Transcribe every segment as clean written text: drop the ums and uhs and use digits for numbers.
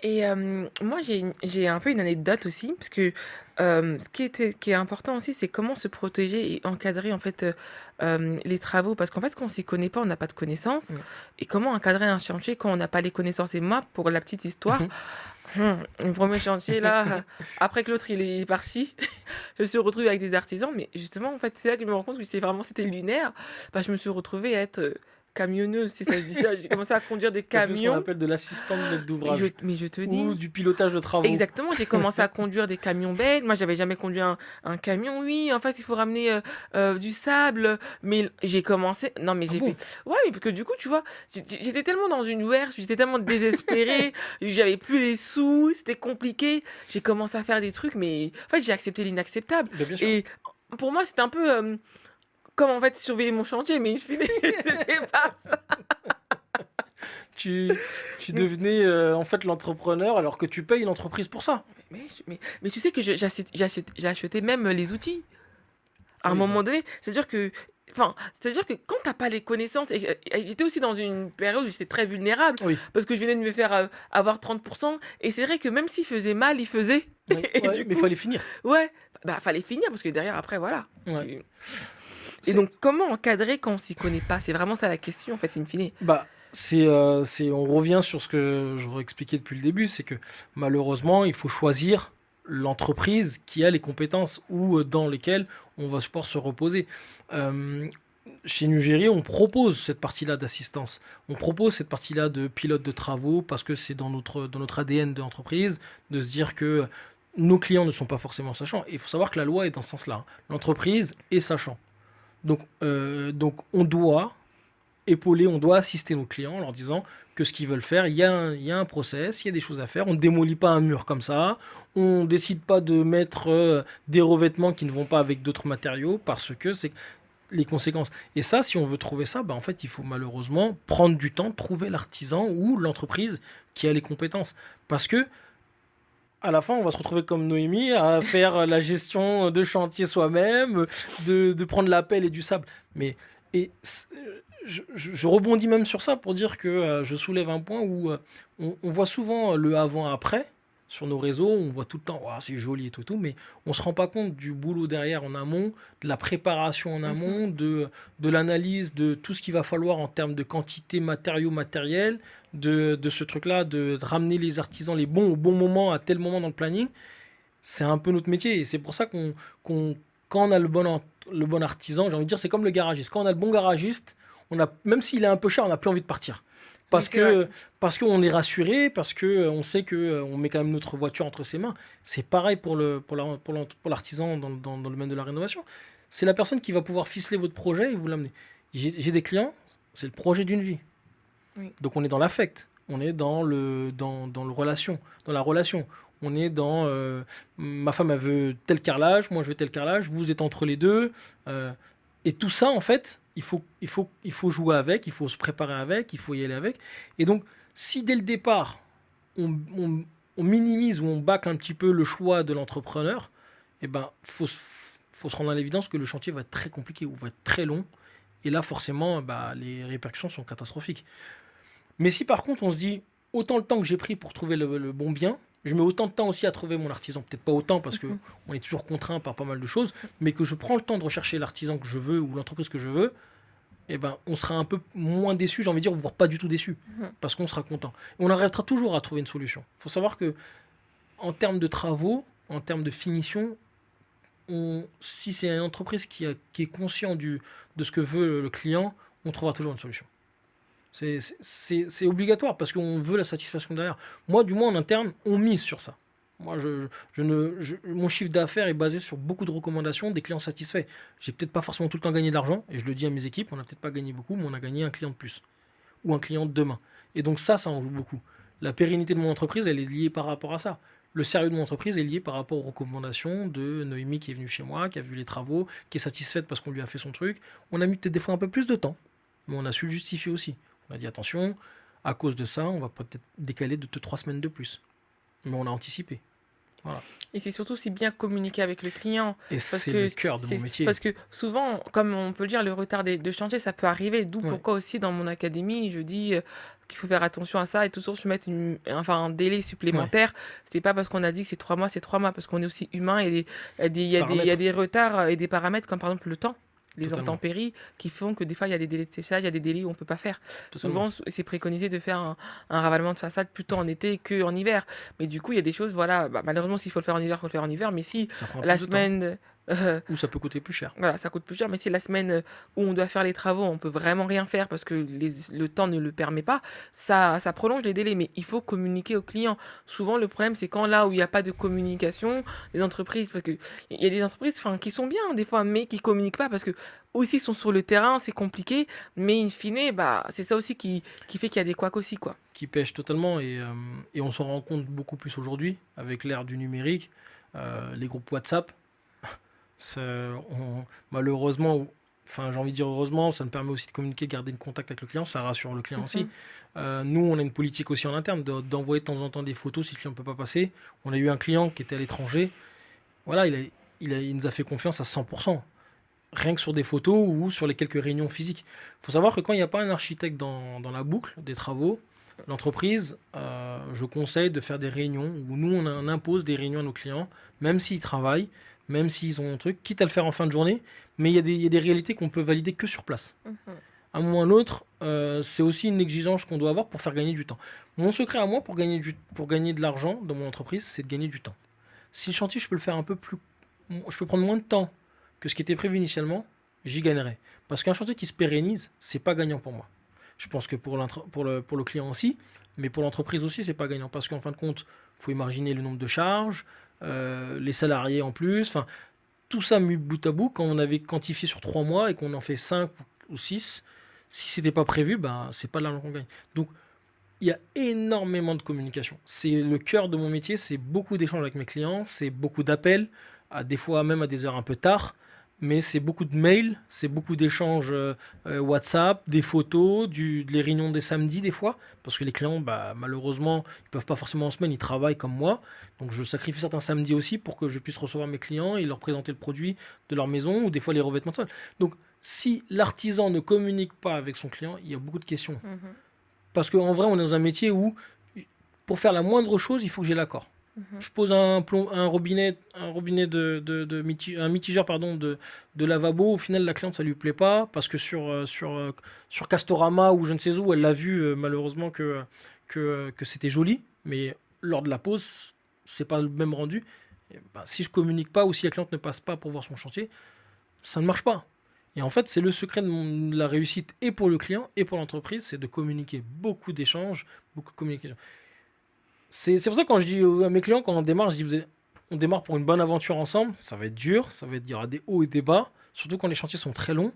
Et moi, j'ai un peu une anecdote aussi, parce que qui est important aussi, c'est comment se protéger et encadrer en fait les travaux. Parce qu'en fait, quand on s'y connaît pas, on n'a pas de connaissances. Mm. Et comment encadrer un chantier quand on n'a pas les connaissances. Et moi, pour la petite histoire, Mhm. le premier chantier là, après que l'autre il est parti, je me suis retrouvée avec des artisans. Mais justement, en fait, c'est là que je me rends compte que c'était lunaire. Bah, je me suis retrouvée à être camionneuse, si ça se dit ça. J'ai commencé à conduire des Tu as fait ce qu'on camions. appelle de l'assistante maître Mais je, d'ouvrage mais je te ou dis, du pilotage de travaux. exactement, j'ai commencé à conduire des camions belles. Moi, j'avais jamais conduit un camion. Oui, en fait, il faut ramener du sable. Mais j'ai commencé. Non, mais Ah j'ai fait. bon? Ouais, mais parce que du coup, tu vois, j'étais tellement dans une ouverture, j'étais tellement désespérée. J'avais plus les sous, c'était compliqué. J'ai commencé à faire des trucs, mais en fait, j'ai accepté l'inacceptable. Ben, bien sûr. Et pour moi, c'était un peu comme en fait surveiller mon chantier, mais c'était pas ça. Tu, tu devenais en fait l'entrepreneur alors que tu payes l'entreprise pour ça. Mais tu sais que j'ai acheté même les outils. À Ah un oui, bah. moment donné, c'est-à-dire que, enfin, c'est-à-dire que quand t'as pas les connaissances, et j'étais aussi dans une période où j'étais très vulnérable, Oui, parce que je venais de me faire avoir 30%, et c'est vrai que même s'il faisait mal, il faisait. oui, Et ouais, du mais il coup, fallait finir. ouais, bah fallait finir, parce que derrière, après, voilà. Ouais. Et C'est, donc, comment encadrer quand on s'y connaît pas? C'est vraiment ça la question, en fait, in fine. bah, on revient sur ce que je expliqué depuis le début, c'est que malheureusement, il faut choisir l'entreprise qui a les compétences ou dans lesquelles on va pouvoir se reposer. Euh, Chez Nugérie, on propose cette partie-là d'assistance. On propose cette partie-là de pilote de travaux parce que c'est dans notre ADN de l'entreprise de se dire que nos clients ne sont pas forcément sachants. Et il faut savoir que la loi est dans ce sens-là, hein. L'entreprise est sachant. Donc on doit épauler, on doit assister nos clients en leur disant que ce qu'ils veulent faire, il y a un process, il y a des choses à faire. On ne démolit pas un mur comme ça. On ne décide pas de mettre des revêtements qui ne vont pas avec d'autres matériaux parce que c'est les conséquences. Et ça, si on veut trouver ça, bah, en fait, il faut malheureusement prendre du temps, trouver l'artisan ou l'entreprise qui a les compétences. Parce que à la fin, on va se retrouver comme Noémie à faire la gestion de chantier soi-même, de prendre la pelle et du sable. Mais et je rebondis même sur ça pour dire que je soulève un point où on voit souvent le avant-après sur nos réseaux, on voit tout le temps, ouah, c'est joli et tout, tout, mais on se rend pas compte du boulot derrière en amont, de la préparation en Mhm. amont, de l'analyse de tout ce qu'il va falloir en termes de quantité, matériaux, matériel, de ce truc-là, de ramener les artisans les bons au bon moment, à tel moment dans le planning. C'est un peu notre métier et c'est pour ça qu'on quand on a le bon artisan, j'ai envie de dire, c'est comme le garagiste. Quand on a le bon garagiste, même s'il est un peu cher, on n'a plus envie de partir. Oui, Parce c'est vrai. que parce qu'on est rassuré, parce que on sait que on met quand même notre voiture entre ses mains. C'est pareil pour l'artisan dans le domaine de la rénovation. C'est la personne qui va pouvoir ficeler votre projet et vous l'amener. J'ai des clients, c'est le projet d'une vie. Oui. Donc on est dans l'affect, on est dans le relation, dans la relation. On est dans ma femme elle veut tel carrelage, moi je veux tel carrelage, vous êtes entre les deux. Et tout ça en fait, il faut jouer avec, il faut se préparer avec, il faut y aller avec. Et donc si dès le départ on minimise ou on bâcle un petit peu le choix de l'entrepreneur, eh ben faut se rendre à l'évidence que le chantier va être très compliqué ou va être très long. Et là forcément bah, les répercussions sont catastrophiques. Mais si par contre on se dit autant le temps que j'ai pris pour trouver le bon bien, je mets autant de temps aussi à trouver mon artisan. Peut-être pas autant parce que Mhm. on est toujours contraint par pas mal de choses, mais que je prends le temps de rechercher l'artisan que je veux ou l'entreprise que je veux, eh ben on sera un peu moins déçu, j'ai envie de dire, voire pas du tout déçu, Mhm. parce qu'on sera content. Et on arrivera toujours à trouver une solution. Il faut savoir que en termes de travaux, en termes de finition, si c'est une entreprise qui est conscient de ce que veut le client, on trouvera toujours une solution. C'est obligatoire parce qu'on veut la satisfaction derrière. Moi, du moins en interne, on mise sur ça. Moi, mon chiffre d'affaires est basé sur beaucoup de recommandations des clients satisfaits. J'ai peut-être pas forcément tout le temps gagné de l'argent, et je le dis à mes équipes, on n'a peut-être pas gagné beaucoup, mais on a gagné un client de plus, ou un client de demain. Et donc ça en joue beaucoup. La pérennité de mon entreprise, elle est liée par rapport à ça. Le sérieux de mon entreprise est lié par rapport aux recommandations de Noémie qui est venue chez moi, qui a vu les travaux, qui est satisfaite parce qu'on lui a fait son truc. On a mis peut-être des fois un peu plus de temps, mais on a su le justifier aussi. On a dit attention, à cause de ça, on va peut-être décaler de 2 3 semaines de plus. Mais on a anticipé. Voilà. Et c'est surtout si bien communiquer avec le client. Et Parce c'est que, le cœur de mon métier. parce que souvent, comme on peut le dire, le retard de chantier, ça peut arriver. D'où Ouais, pourquoi aussi dans mon académie, je dis qu'il faut faire attention à ça et toujours se mettre un délai ouais. supplémentaire. C'est pas parce qu'on a dit que c'est 3 mois, c'est 3 mois, parce qu'on est aussi humain et il y a Paramètres, des retards et des paramètres comme par exemple le temps. Les totalement. intempéries qui font que des fois il y a des délais de séchage, il y a des délais où on peut pas faire. Totalement. Souvent, c'est préconisé de faire un ravalement de façade plutôt en été qu'en hiver. Mais du coup, il y a des choses, voilà, bah, malheureusement, s'il faut le faire en hiver, il faut le faire en hiver. Mais si Ça prend la plus de temps. semaine, euh, Ou ça peut coûter plus cher. voilà, ça coûte plus cher, mais si la semaine où on doit faire les travaux, on peut vraiment rien faire parce que le temps ne le permet pas, ça prolonge les délais. Mais il faut communiquer au client. Souvent, le problème, c'est quand là où il n'y a pas de communication, les entreprises, parce que il y a des entreprises, enfin, qui sont bien des fois, mais qui communiquent pas parce que aussi ils sont sur le terrain, c'est compliqué. Mais in fine, bah, c'est ça aussi qui fait qu'il y a des couacs aussi, quoi. Qui pêche totalement et on s'en rend compte beaucoup plus aujourd'hui avec l'ère du numérique, les groupes WhatsApp. Ça, malheureusement, enfin j'ai envie de dire heureusement, ça me permet aussi de communiquer, de garder le contact avec le client, ça rassure le client aussi. Mhm. Nous, on a une politique aussi en interne d'envoyer de temps en temps des photos si le client ne peut pas passer. On a eu un client qui était à l'étranger, voilà, il nous a fait confiance à 100%, rien que sur des photos ou sur les quelques réunions physiques. Il faut savoir que quand il n'y a pas un architecte dans la boucle des travaux, l'entreprise, je conseille de faire des réunions où nous, on impose des réunions à nos clients, même s'ils travaillent, même s'ils ont un truc, quitte à le faire en fin de journée, mais il y a des réalités qu'on peut valider que sur place. Mhm. À un moment ou à un autre, c'est aussi une exigence qu'on doit avoir pour faire gagner du temps. Mon secret à moi pour gagner de l'argent dans mon entreprise, c'est de gagner du temps. Si le chantier, je peux le faire un peu plus, je peux prendre moins de temps que ce qui était prévu initialement, j'y gagnerai. Parce qu'un chantier qui se pérennise, c'est pas gagnant pour moi. Je pense que pour le client aussi, mais pour l'entreprise aussi, c'est pas gagnant. Parce qu'en fin de compte, il faut imaginer le nombre de charges, les salariés en plus, enfin, tout ça mis bout à bout, quand on avait quantifié sur 3 mois et qu'on en fait 5 ou 6, si c'était pas prévu, ben, c'est pas de l'argent qu'on gagne. Donc, il y a énormément de communication. C'est le cœur de mon métier, c'est beaucoup d'échanges avec mes clients, c'est beaucoup d'appels, à des fois même à des heures un peu tard, mais c'est beaucoup de mails, c'est beaucoup d'échanges WhatsApp, des photos, les réunions des samedis des fois, parce que les clients, bah, malheureusement, ils peuvent pas forcément en semaine, ils travaillent comme moi, donc je sacrifie certains samedis aussi pour que je puisse recevoir mes clients et leur présenter le produit de leur maison, ou des fois les revêtements de sol. Donc si l'artisan ne communique pas avec son client, il y a beaucoup de questions. Mhm. Parce qu'en vrai, on est dans un métier où, pour faire la moindre chose, il faut que j'ai l'accord. Mhm. Je pose un robinet un mitigeur pardon, de lavabo. Au final, la cliente, ça lui plaît pas parce que sur Castorama ou je ne sais où, elle l'a vu malheureusement que c'était joli, mais lors de la pose, c'est pas le même rendu. Et ben, si je communique pas ou si la cliente ne passe pas pour voir son chantier, ça ne marche pas. Et en fait, c'est le secret de la réussite et pour le client et pour l'entreprise, c'est de communiquer beaucoup d'échanges, beaucoup de communication. C'est pour ça que quand je dis à mes clients, quand on démarre, je dis on démarre pour une bonne aventure ensemble, ça va être dur, il y aura des hauts et des bas, surtout quand les chantiers sont très longs.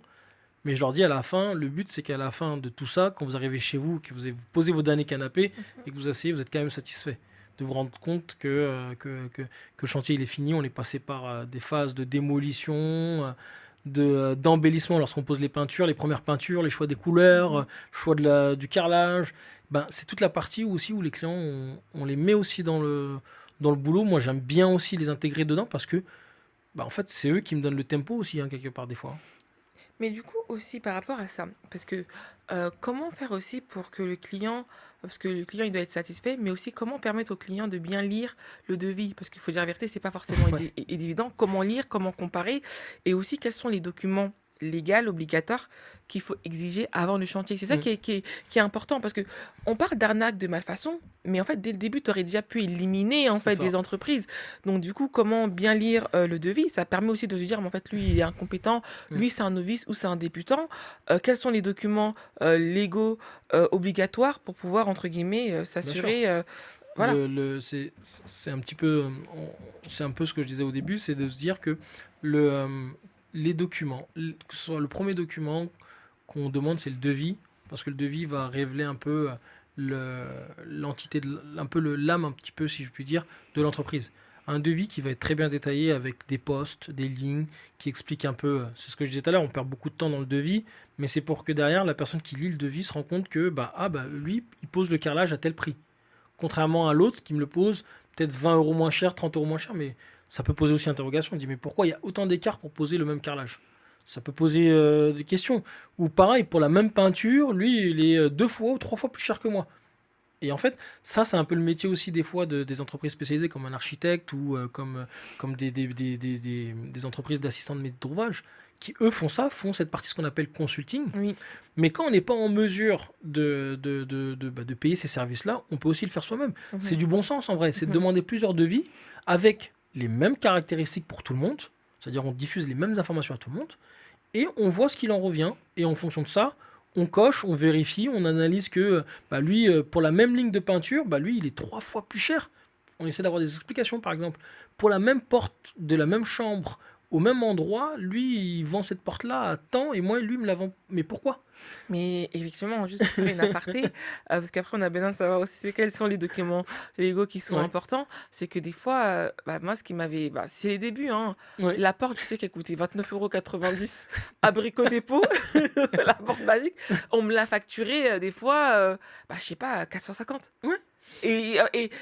Mais je leur dis à la fin, le but c'est qu'à la fin de tout ça, quand vous arrivez chez vous, que vous posez vos derniers canapés et que vous asseyez, vous êtes quand même satisfait de vous rendre compte que le chantier il est fini. On est passé par des phases de démolition, d'embellissement lorsqu'on pose les peintures, les premières peintures, les choix des couleurs, Mhm. choix du carrelage. Ben, c'est toute la partie aussi où les clients, on les met aussi dans le boulot. Moi, j'aime bien aussi les intégrer dedans parce que, ben, en fait, c'est eux qui me donnent le tempo aussi, hein, quelque part, des fois. Mais du coup aussi par rapport à ça, parce que comment faire aussi pour que le client, parce que le client il doit être satisfait, mais aussi comment permettre au client de bien lire le devis, parce qu'il faut dire la vérité, c'est pas forcément Ouais. évident. Comment lire, comment comparer, et aussi quels sont les documents légaux obligatoires qu'il faut exiger avant le chantier. C'est ça Mm. qui est important, parce que on parle d'arnaque, de malfaçon, mais en fait dès le début, tu aurais déjà pu éliminer en C'est fait ça. des entreprises. Donc du coup, comment bien lire le devis, ça permet aussi de se dire, mais en fait lui il est incompétent, Mm. lui c'est un novice ou c'est un débutant. Quels sont les documents légaux obligatoires pour pouvoir, entre guillemets, Bien sûr. s'assurer. Voilà. C'est un petit peu, c'est un peu ce que je disais au début, c'est de se dire que le, euh, les documents, que ce soit le premier document qu'on demande, c'est le devis, parce que le devis va révéler un peu l'entité, un peu l'âme, un petit peu, si je puis dire, de l'entreprise. Un devis qui va être très bien détaillé avec des postes, des lignes, qui explique un peu, c'est ce que je disais tout à l'heure, on perd beaucoup de temps dans le devis, mais c'est pour que derrière, la personne qui lit le devis se rend compte que, bah, lui, il pose le carrelage à tel prix. Contrairement à l'autre qui me le pose peut-être 20 euros moins cher, 30 euros moins cher, mais ça peut poser aussi interrogation. On dit, mais pourquoi il y a autant d'écart pour poser le même carrelage? Ça peut poser des questions. Ou pareil, pour la même peinture, lui, il est 2 fois ou 3 fois plus cher que moi. Et en fait, ça, c'est un peu le métier aussi des fois des entreprises spécialisées comme un architecte ou comme des entreprises d'assistants de maîtrise d'ouvrage qui, eux, font ça, font cette partie ce qu'on appelle consulting. Oui. Mais quand on n'est pas en mesure de payer ces services-là, on peut aussi le faire soi-même. C'est Mhm. du bon sens en vrai. C'est de Mhm. demander plusieurs devis avec les mêmes caractéristiques pour tout le monde. C'est-à-dire on diffuse les mêmes informations à tout le monde et on voit ce qu'il en revient. Et en fonction de ça, on coche, on vérifie, on analyse que bah, lui, pour la même ligne de peinture, bah, lui, il est 3 fois plus cher. On essaie d'avoir des explications, par exemple. Pour la même porte de la même chambre, au même endroit, lui, il vend cette porte-là à tant et moi, lui, il me la vend. Mais pourquoi? Mais effectivement, juste pour faire une aparté, parce qu'après on a besoin de savoir aussi quels sont les documents légaux qui sont Ouais, importants. C'est que des fois, bah, moi, ce qui m'avait... Bah, c'est les débuts, hein. ouais. La porte, je sais qu'elle coûtait 29,90 € à Brico Dépôt, la porte basique. On me l'a facturé des fois, bah, je sais pas, 450. Ouais. Et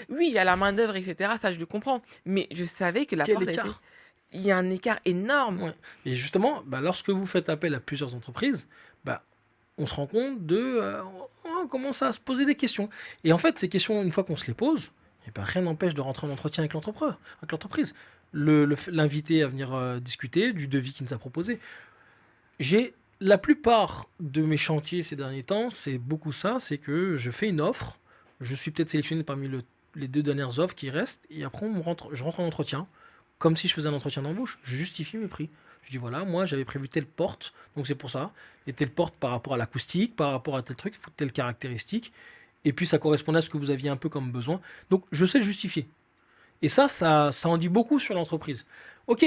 oui, il y a la main-d'œuvre, etc. Ça, je le comprends. Mais je savais que la Quel porte a été... écart? Il y a un écart énorme. Ouais. Et justement, bah, lorsque vous faites appel à plusieurs entreprises, bah, on se rend compte on commence à se poser des questions. Et en fait, ces questions, une fois qu'on se les pose, eh ben, rien n'empêche de rentrer en entretien avec l'entreprise. L'inviter à venir discuter du devis qu'il nous a proposé. J'ai la plupart de mes chantiers ces derniers temps, c'est beaucoup ça, c'est que je fais une offre, je suis peut-être sélectionné parmi les 2 dernières offres qui restent, et après je rentre en entretien, comme si je faisais un entretien d'embauche, je justifie mes prix. Je dis voilà, moi j'avais prévu telle porte, donc c'est pour ça, et telle porte par rapport à l'acoustique, par rapport à tel truc, telle caractéristique, et puis ça correspondait à ce que vous aviez un peu comme besoin. Donc je sais le justifier. Et ça en dit beaucoup sur l'entreprise. Ok,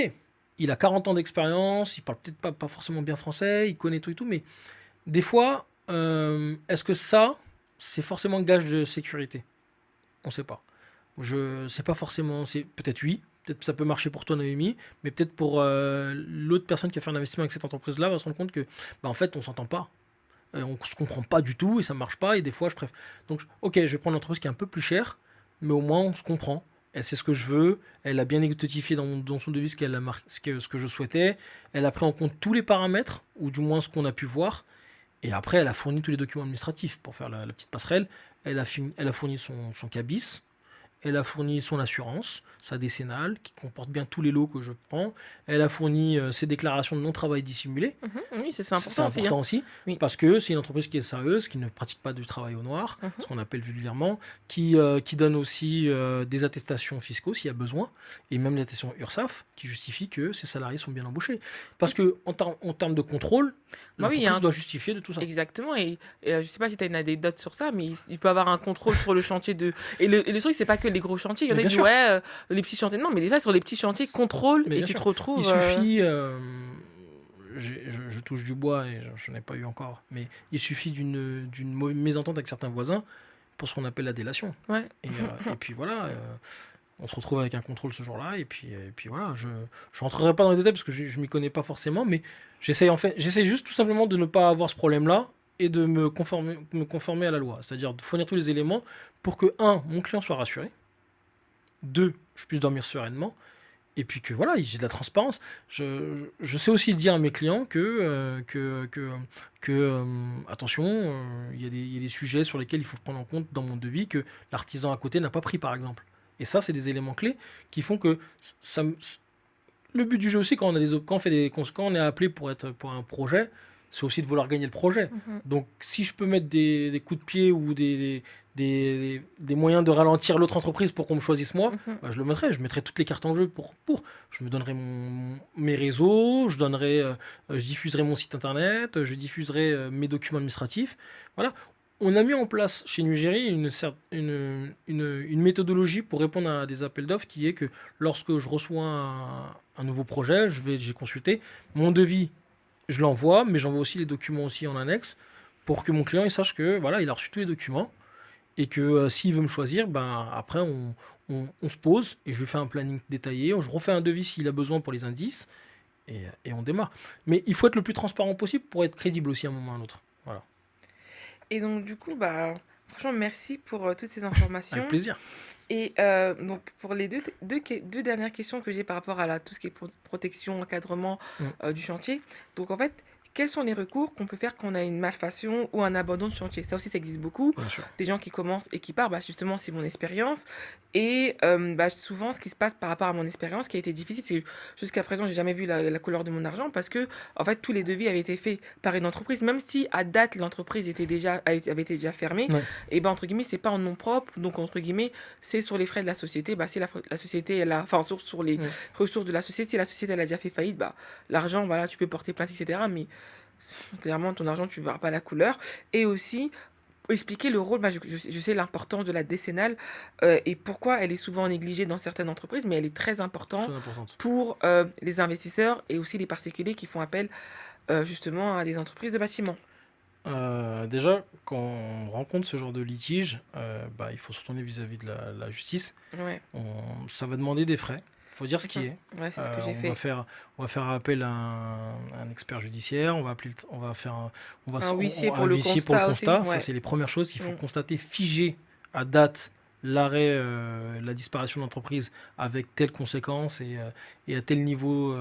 il a 40 ans d'expérience, il parle peut-être pas forcément bien français, il connaît tout et tout, mais des fois, est-ce que ça, c'est forcément gage de sécurité? On ne sait pas. Je sais pas forcément, c'est peut-être oui, peut-être que ça peut marcher pour toi Noémie, mais peut-être pour l'autre personne qui a fait un investissement avec cette entreprise-là va se rendre compte que, bah, en fait, on s'entend pas. On se comprend pas du tout et ça marche pas et des fois je préfère. Donc ok, je vais prendre l'entreprise qui est un peu plus chère, mais au moins on se comprend. Elle sait ce que je veux, elle a bien notifié dans son devis ce que je souhaitais, elle a pris en compte tous les paramètres, ou du moins ce qu'on a pu voir, et après elle a fourni tous les documents administratifs pour faire la petite passerelle, elle a fourni son cabis, elle a fourni son assurance, sa décennale, qui comporte bien tous les lots que je prends. Elle a fourni ses déclarations de non-travail dissimulé. Mhm. Oui, c'est C'est important aussi, hein. important aussi, Oui. parce que c'est une entreprise qui est sérieuse, qui ne pratique pas du travail au noir, Mhm. ce qu'on appelle vulgairement, qui donne aussi des attestations fiscaux s'il y a besoin, et même l'attestation URSSAF, qui justifie que ses salariés sont bien embauchés. Parce que en termes de contrôle, Bah oui, il y a l'entreprise un... doit justifier de tout ça. Exactement. Et je sais pas si tu as une anecdote sur ça, mais il peut avoir un contrôle sur le chantier de... Et le truc, c'est pas que les gros chantiers. Il y en Mais a qui bien disent, sûr, ouais, les petits chantiers. Non, mais déjà, sur les petits chantiers, contrôle, mais et bien tu te sûr. Il retrouves... suffit, je touche du bois et je n'en ai pas eu encore, mais il suffit d'une mésentente avec certains voisins pour ce qu'on appelle la délation. Ouais. Et puis voilà, on se retrouve avec un contrôle ce jour-là, et puis voilà, je rentrerai pas dans les détails parce que je m'y connais pas forcément, mais j'essaie juste tout simplement de ne pas avoir ce problème-là et de me conformer à la loi, c'est-à-dire de fournir tous les éléments pour que, un, mon client soit rassuré, deux, je puisse dormir sereinement, et puis que voilà, j'ai de la transparence. Je sais aussi dire à mes clients que attention, il y a des sujets sur lesquels il faut prendre en compte dans mon devis que l'artisan à côté n'a pas pris, par exemple. Et ça, c'est des éléments clés qui font que ça, le but du jeu aussi, quand on est appelé pour un projet, c'est aussi de vouloir gagner le projet. Mhm. Donc, si je peux mettre des coups de pied ou des moyens de ralentir l'autre entreprise pour qu'on me choisisse moi, Mhm. bah, je le mettrai. Je mettrai toutes les cartes en jeu pour. Je me donnerai mes réseaux, je diffuserai mon site internet, je diffuserai mes documents administratifs. Voilà. On a mis en place chez Nugéry une méthodologie pour répondre à des appels d'offres qui est que lorsque je reçois un nouveau projet, j'ai consulté mon devis, je l'envoie, mais j'envoie aussi les documents aussi en annexe pour que mon client il sache que voilà, il a reçu tous les documents et que s'il veut me choisir, ben après on se pose et je lui fais un planning détaillé, je refais un devis s'il a besoin pour les indices et on démarre. Mais il faut être le plus transparent possible pour être crédible aussi à un moment ou à un autre. Voilà. Et donc, du coup, bah, Franchement, merci pour toutes ces Avec informations. plaisir. Et donc, pour les deux dernières questions que j'ai par rapport à tout ce qui est protection, encadrement Mm, du chantier. Donc, en fait, quels sont les recours qu'on peut faire quand on a une malfaçon ou un abandon de chantier? Ça aussi, ça existe beaucoup. bien sûr. Des gens qui commencent et qui partent, bah, justement, c'est mon expérience. Et bah, souvent, ce qui se passe par rapport à mon expérience, qui a été difficile, c'est que jusqu'à présent, j'ai jamais vu la couleur de mon argent parce que, en fait, tous les devis avaient été faits par une entreprise, même si à date, l'entreprise avait été déjà fermée. Ouais, Et ben, entre guillemets, c'est pas en nom propre. Donc, entre guillemets, c'est sur les frais de la société. Bah, si la société, enfin, sur les mm. ressources de la société, si la société, elle a déjà fait faillite, bah, l'argent, voilà, tu peux porter plainte, etc. Mais clairement, ton argent, tu ne verras pas la couleur. Et aussi, expliquer le rôle, bah, je sais l'importance de la décennale et pourquoi elle est souvent négligée dans certaines entreprises, mais elle est très Très importante importante. pour les investisseurs et aussi les particuliers qui font appel justement à des entreprises de bâtiments. Déjà, quand on rencontre ce genre de litige, bah, il faut se retourner vis-à-vis de la justice. Ouais, Ça va demander des frais. Il faut dire ce qui mhm. est. Ouais, c'est ce que j'ai On va fait. faire, on va faire appel à un expert judiciaire. On va appeler, on va faire, Un huissier un pour le huissier pour le constat aussi. constat. Ça, Ouais. c'est les premières choses. Il faut Mm. constater, figer à date l'arrêt, la disparition de l'entreprise avec telle conséquence et à tel niveau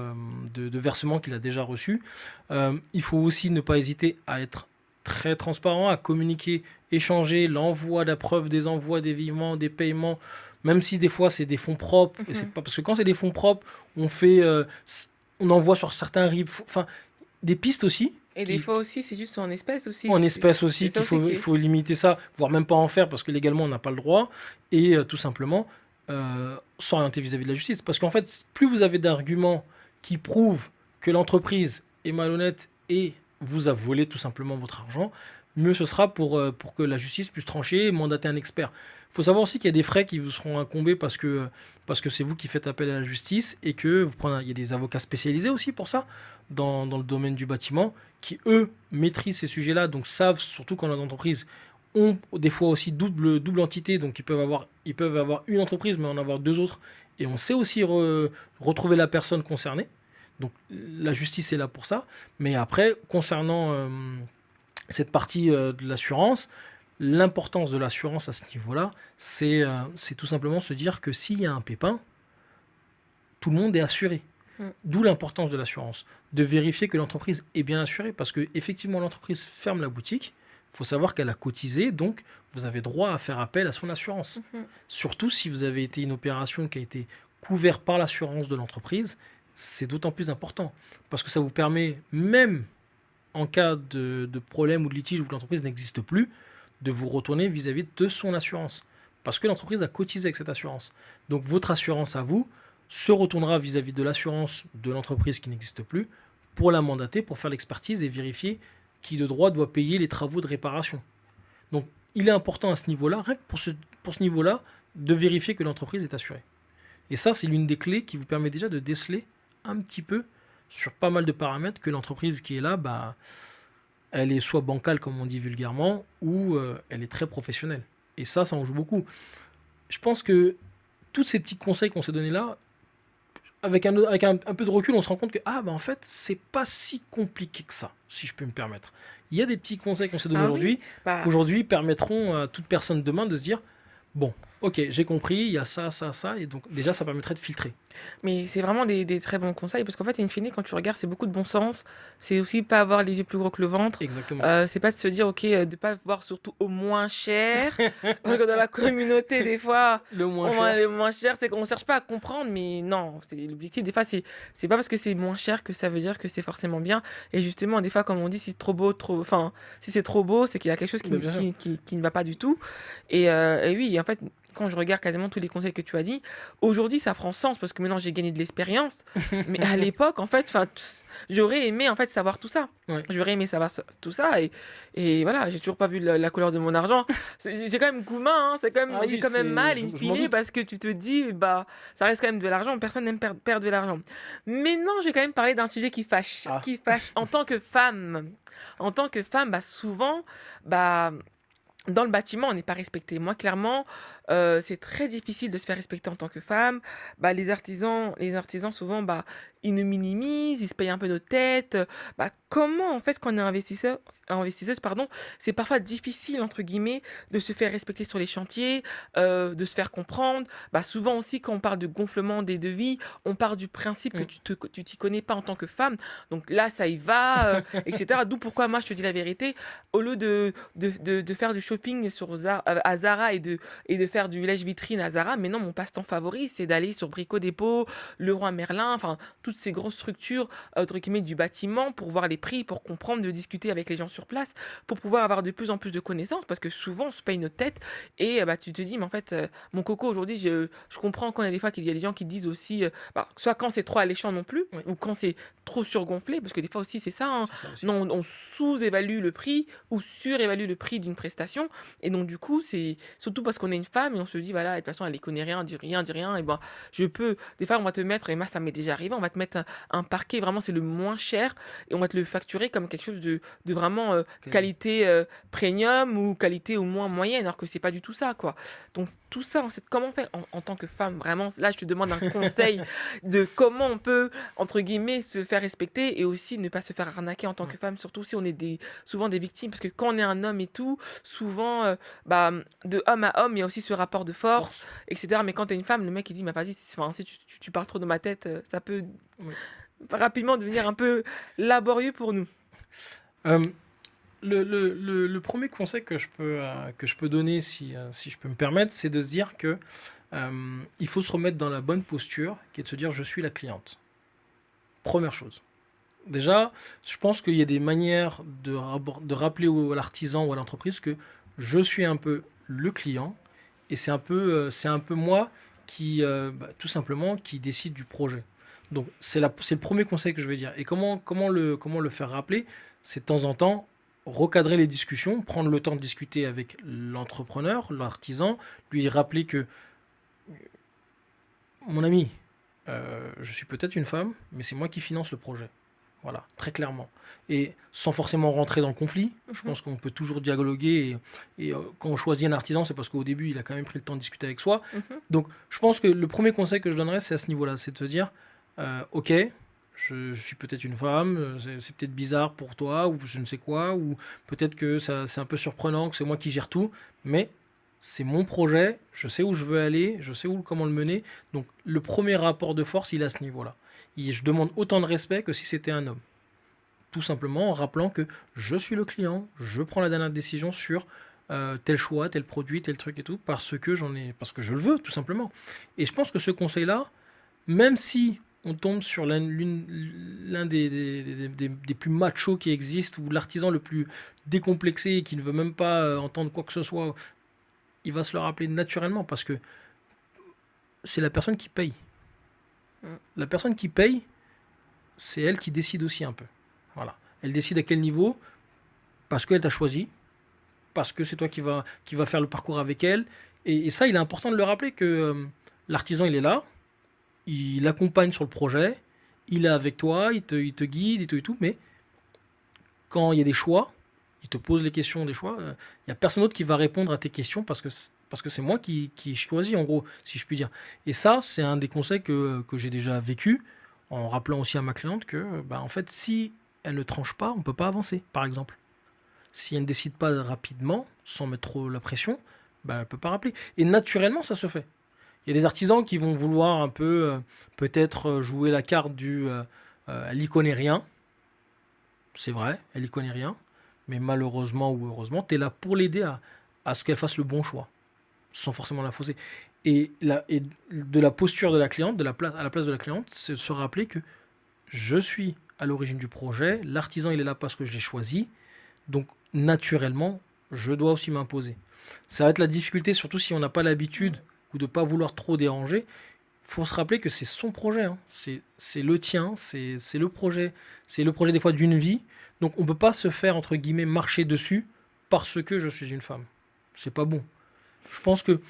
de versement qu'il a déjà reçu. Il faut aussi ne pas hésiter à être très transparent, à communiquer, échanger l'envoi, la preuve des envois, des virements, des paiements, même si des fois c'est des fonds propres, et c'est Mhm. pas parce que quand c'est des fonds propres, on fait, on envoie sur certains RIB, enfin des pistes aussi, Et des qui, fois aussi, c'est juste en espèces aussi. en espèces C'est aussi, ça qu'il aussi faut, qui il est. faut limiter ça, voire même pas en faire parce que légalement on n'a pas le droit, et tout simplement s'orienter vis-à-vis de la justice. Parce qu'en fait, plus vous avez d'arguments qui prouvent que l'entreprise est malhonnête et vous a volé tout simplement votre argent, mieux ce sera pour que la justice puisse trancher et mandater un expert. Il faut savoir aussi qu'il y a des frais qui vous seront incombés parce que c'est vous qui faites appel à la justice et que vous prenez, il y a des avocats spécialisés aussi pour ça dans le domaine du bâtiment qui, eux, maîtrisent ces sujets-là, donc savent, surtout quand les entreprises ont des fois aussi double entité, donc ils peuvent avoir une entreprise, mais en avoir deux autres, et on sait aussi retrouver la personne concernée. Donc la justice est là pour ça. Mais après, concernant cette partie de l'assurance, l'importance de l'assurance à ce niveau-là, c'est tout simplement se dire que s'il y a un pépin, tout le monde est assuré. Mm. D'où l'importance de l'assurance, de vérifier que l'entreprise est bien assurée, parce que effectivement l'entreprise ferme la boutique, il faut savoir qu'elle a cotisé, donc vous avez droit à faire appel à son assurance. Mhm. Surtout si vous avez été une opération qui a été couverte par l'assurance de l'entreprise, c'est d'autant plus important, parce que ça vous permet, même en cas de problème ou de litige où l'entreprise n'existe plus, de vous retourner vis-à-vis de son assurance. Parce que l'entreprise a cotisé avec cette assurance. Donc votre assurance à vous se retournera vis-à-vis de l'assurance de l'entreprise qui n'existe plus pour la mandater, pour faire l'expertise et vérifier qui de droit doit payer les travaux de réparation. Donc il est important à ce niveau-là, rien que pour ce niveau-là, de vérifier que l'entreprise est assurée. Et ça, c'est l'une des clés qui vous permet déjà de déceler un petit peu sur pas mal de paramètres que l'entreprise qui est là, bah, elle est soit bancale, comme on dit vulgairement, ou elle est très professionnelle. Et ça en joue beaucoup. Je pense que tous ces petits conseils qu'on s'est donnés là, avec un peu de recul, on se rend compte que, ah, bah en fait, c'est pas si compliqué que ça, si je peux me permettre. Il y a des petits conseils qu'on s'est donnés Ah oui, aujourd'hui, bah, qu'aujourd'hui permettront à toute personne demain de se dire, bon, ok, j'ai compris, il y a ça, ça, ça, et donc déjà, ça permettrait de filtrer. mais c'est vraiment des très bons conseils parce qu'en fait, in fine, quand tu regardes, c'est beaucoup de bon sens. C'est aussi pas avoir les yeux plus gros que le ventre. Exactement. C'est pas de se dire, ok, de pas voir surtout au moins cher. Parce que dans la communauté, des fois, Le moins on va cher. le moins cher, c'est qu'on cherche pas à comprendre, mais non, c'est l'objectif. Des fois, c'est pas parce que c'est moins cher que ça veut dire que c'est forcément bien. Et justement, des fois, comme on dit, si c'est trop beau, enfin, si c'est trop beau, c'est qu'il y a quelque chose Mais bien sûr. qui ne va pas du tout. Et oui, en fait, quand je regarde quasiment tous les conseils que tu as dit, aujourd'hui, ça prend sens parce que maintenant, j'ai gagné de l'expérience. Mais à l'époque, en fait, enfin, j'aurais aimé en fait savoir tout ça. Ouais. J'aurais aimé savoir tout ça et voilà, j'ai toujours pas vu la couleur de mon argent. C'est quand même gourmand, hein, c'est quand même, Ah j'ai oui, quand même mal in je m'en fine doute. parce que tu te dis, bah, ça reste quand même de l'argent, personne n'aime perdre de l'argent. Mais non, je vais quand même parler d'un sujet Ah, qui fâche en tant que femme. En tant que femme, bah, souvent, bah, dans le bâtiment, on n'est pas respecté. Moi, clairement, c'est très difficile de se faire respecter en tant que femme. Bah, les artisans souvent, bah, ils nous minimisent, ils se payent un peu nos têtes. Bah, comment, en fait, quand on est investisseuse, pardon, c'est parfois difficile, entre guillemets, de se faire respecter sur les chantiers, de se faire comprendre. Bah, souvent aussi, quand on parle de gonflement des devis, on part du principe que Mm. tu t'y connais pas en tant que femme. Donc là, ça y va, etc. D'où pourquoi moi, je te dis la vérité, au lieu de faire du shopping à Zara et de faire du lèche-vitrine à Zara, mais non, mon passe-temps favori, c'est d'aller sur Brico Dépôt, Leroy Merlin, enfin, toutes ces grosses structures, entre guillemets, du bâtiment pour voir les prix, pour comprendre, de discuter avec les gens sur place, pour pouvoir avoir de plus en plus de connaissances, parce que souvent, on se paye notre tête et bah, tu te dis, mais en fait, mon coco, aujourd'hui, je comprends qu'on a des fois qu'il y a des gens qui disent aussi, bah, soit quand c'est trop alléchant non plus, Oui, ou quand c'est trop surgonflé, parce que des fois aussi, c'est ça, hein, c'est ça aussi. non, on sous-évalue le prix ou surévalue le prix d'une prestation. Et donc, du coup, c'est surtout parce qu'on est une femme et on se dit, voilà, de toute façon, elle ne connaît rien, dit rien. Et ben, des fois, on va te mettre, et moi, ça m'est déjà arrivé, on va te mettre un parquet, vraiment, c'est le moins cher, et on va te le facturer comme quelque chose de vraiment Ok. qualité premium ou qualité au moins moyenne, alors que c'est pas du tout ça, quoi. Donc, tout ça, on sait comment faire en tant que femme. Vraiment, là, je te demande un conseil de comment on peut, entre guillemets, se faire respecter et aussi ne pas se faire arnaquer en tant Ouais. que femme, surtout si on est souvent des victimes, parce que quand on est un homme et tout, souvent, bah, de homme à homme, il y a aussi ce rapport de force, Force. etc. Mais quand t'es une femme, le mec il dit, bah vas-y, enfin, si tu parles trop de ma tête, ça peut Oui. rapidement devenir un peu laborieux pour nous. Euh, le premier conseil que je peux donner, si je peux me permettre, c'est de se dire que il faut se remettre dans la bonne posture, qui est de se dire je suis la cliente. Première chose. Déjà, je pense qu'il y a des manières de rappeler à l'artisan ou à l'entreprise que je suis un peu le client et c'est un peu moi qui, tout simplement, qui décide du projet. Donc, c'est le premier conseil que je vais dire. Et comment le faire rappeler? C'est de temps en temps recadrer les discussions, prendre le temps de discuter avec l'entrepreneur, l'artisan, lui rappeler que, mon ami, je suis peut-être une femme, mais c'est moi qui finance le projet. Voilà, très clairement. Et sans forcément rentrer dans le conflit, je Mhm, pense qu'on peut toujours dialoguer. Quand on choisit un artisan, c'est parce qu'au début, il a quand même pris le temps de discuter avec soi. mhm. Donc, je pense que le premier conseil que je donnerais, c'est à ce niveau-là. C'est de se dire, ok, je suis peut-être une femme, c'est peut-être bizarre pour toi, ou je ne sais quoi, ou peut-être que c'est un peu surprenant, que c'est moi qui gère tout, mais c'est mon projet, je sais où je veux aller, je sais comment le mener. Donc, le premier rapport de force, il est à ce niveau-là. Je demande autant de respect que si c'était un homme. Tout simplement en rappelant que je suis le client, je prends la dernière décision sur tel choix, tel produit, tel truc et tout, parce que je le veux, tout simplement. Et je pense que ce conseil-là, même si on tombe sur l'un des plus machos qui existent, ou l'artisan le plus décomplexé et qui ne veut même pas entendre quoi que ce soit, il va se le rappeler naturellement parce que c'est la personne qui paye. Mm. La personne qui paye, c'est elle qui décide aussi un peu. Voilà. Elle décide à quel niveau, parce qu'elle t'a choisi, parce que c'est toi qui va faire le parcours avec elle. Et ça, il est important de le rappeler que l'artisan, il est là, il accompagne sur le projet, il est avec toi, il te guide et tout, mais quand il y a des choix, il te pose les questions des choix, il n'y a personne d'autre qui va répondre à tes questions parce que c'est moi qui choisis, en gros, si je puis dire. Et ça, c'est un des conseils que j'ai déjà vécu, en rappelant aussi à ma cliente que, bah, en fait, si elle ne tranche pas, on ne peut pas avancer, par exemple. Si elle ne décide pas rapidement, sans mettre trop la pression, bah, elle ne peut pas rappeler. Et naturellement, ça se fait. Il y a des artisans qui vont vouloir un peu, peut-être jouer la carte elle n'y connaît rien. C'est vrai, elle n'y connaît rien. Mais malheureusement ou heureusement, tu es là pour l'aider à ce qu'elle fasse le bon choix, sans forcément la fausser. Et de la posture de la cliente, à la place de la cliente, c'est de se rappeler que je suis à l'origine du projet, l'artisan il est là parce que je l'ai choisi, donc naturellement, je dois aussi m'imposer. Ça va être la difficulté, surtout si on n'a pas l'habitude ou de ne pas vouloir trop déranger. Il faut se rappeler que c'est son projet, hein. C'est le tien, c'est le projet des fois d'une vie. Donc on ne peut pas se faire, entre guillemets, marcher dessus parce que je suis une femme. C'est pas bon. Je pense que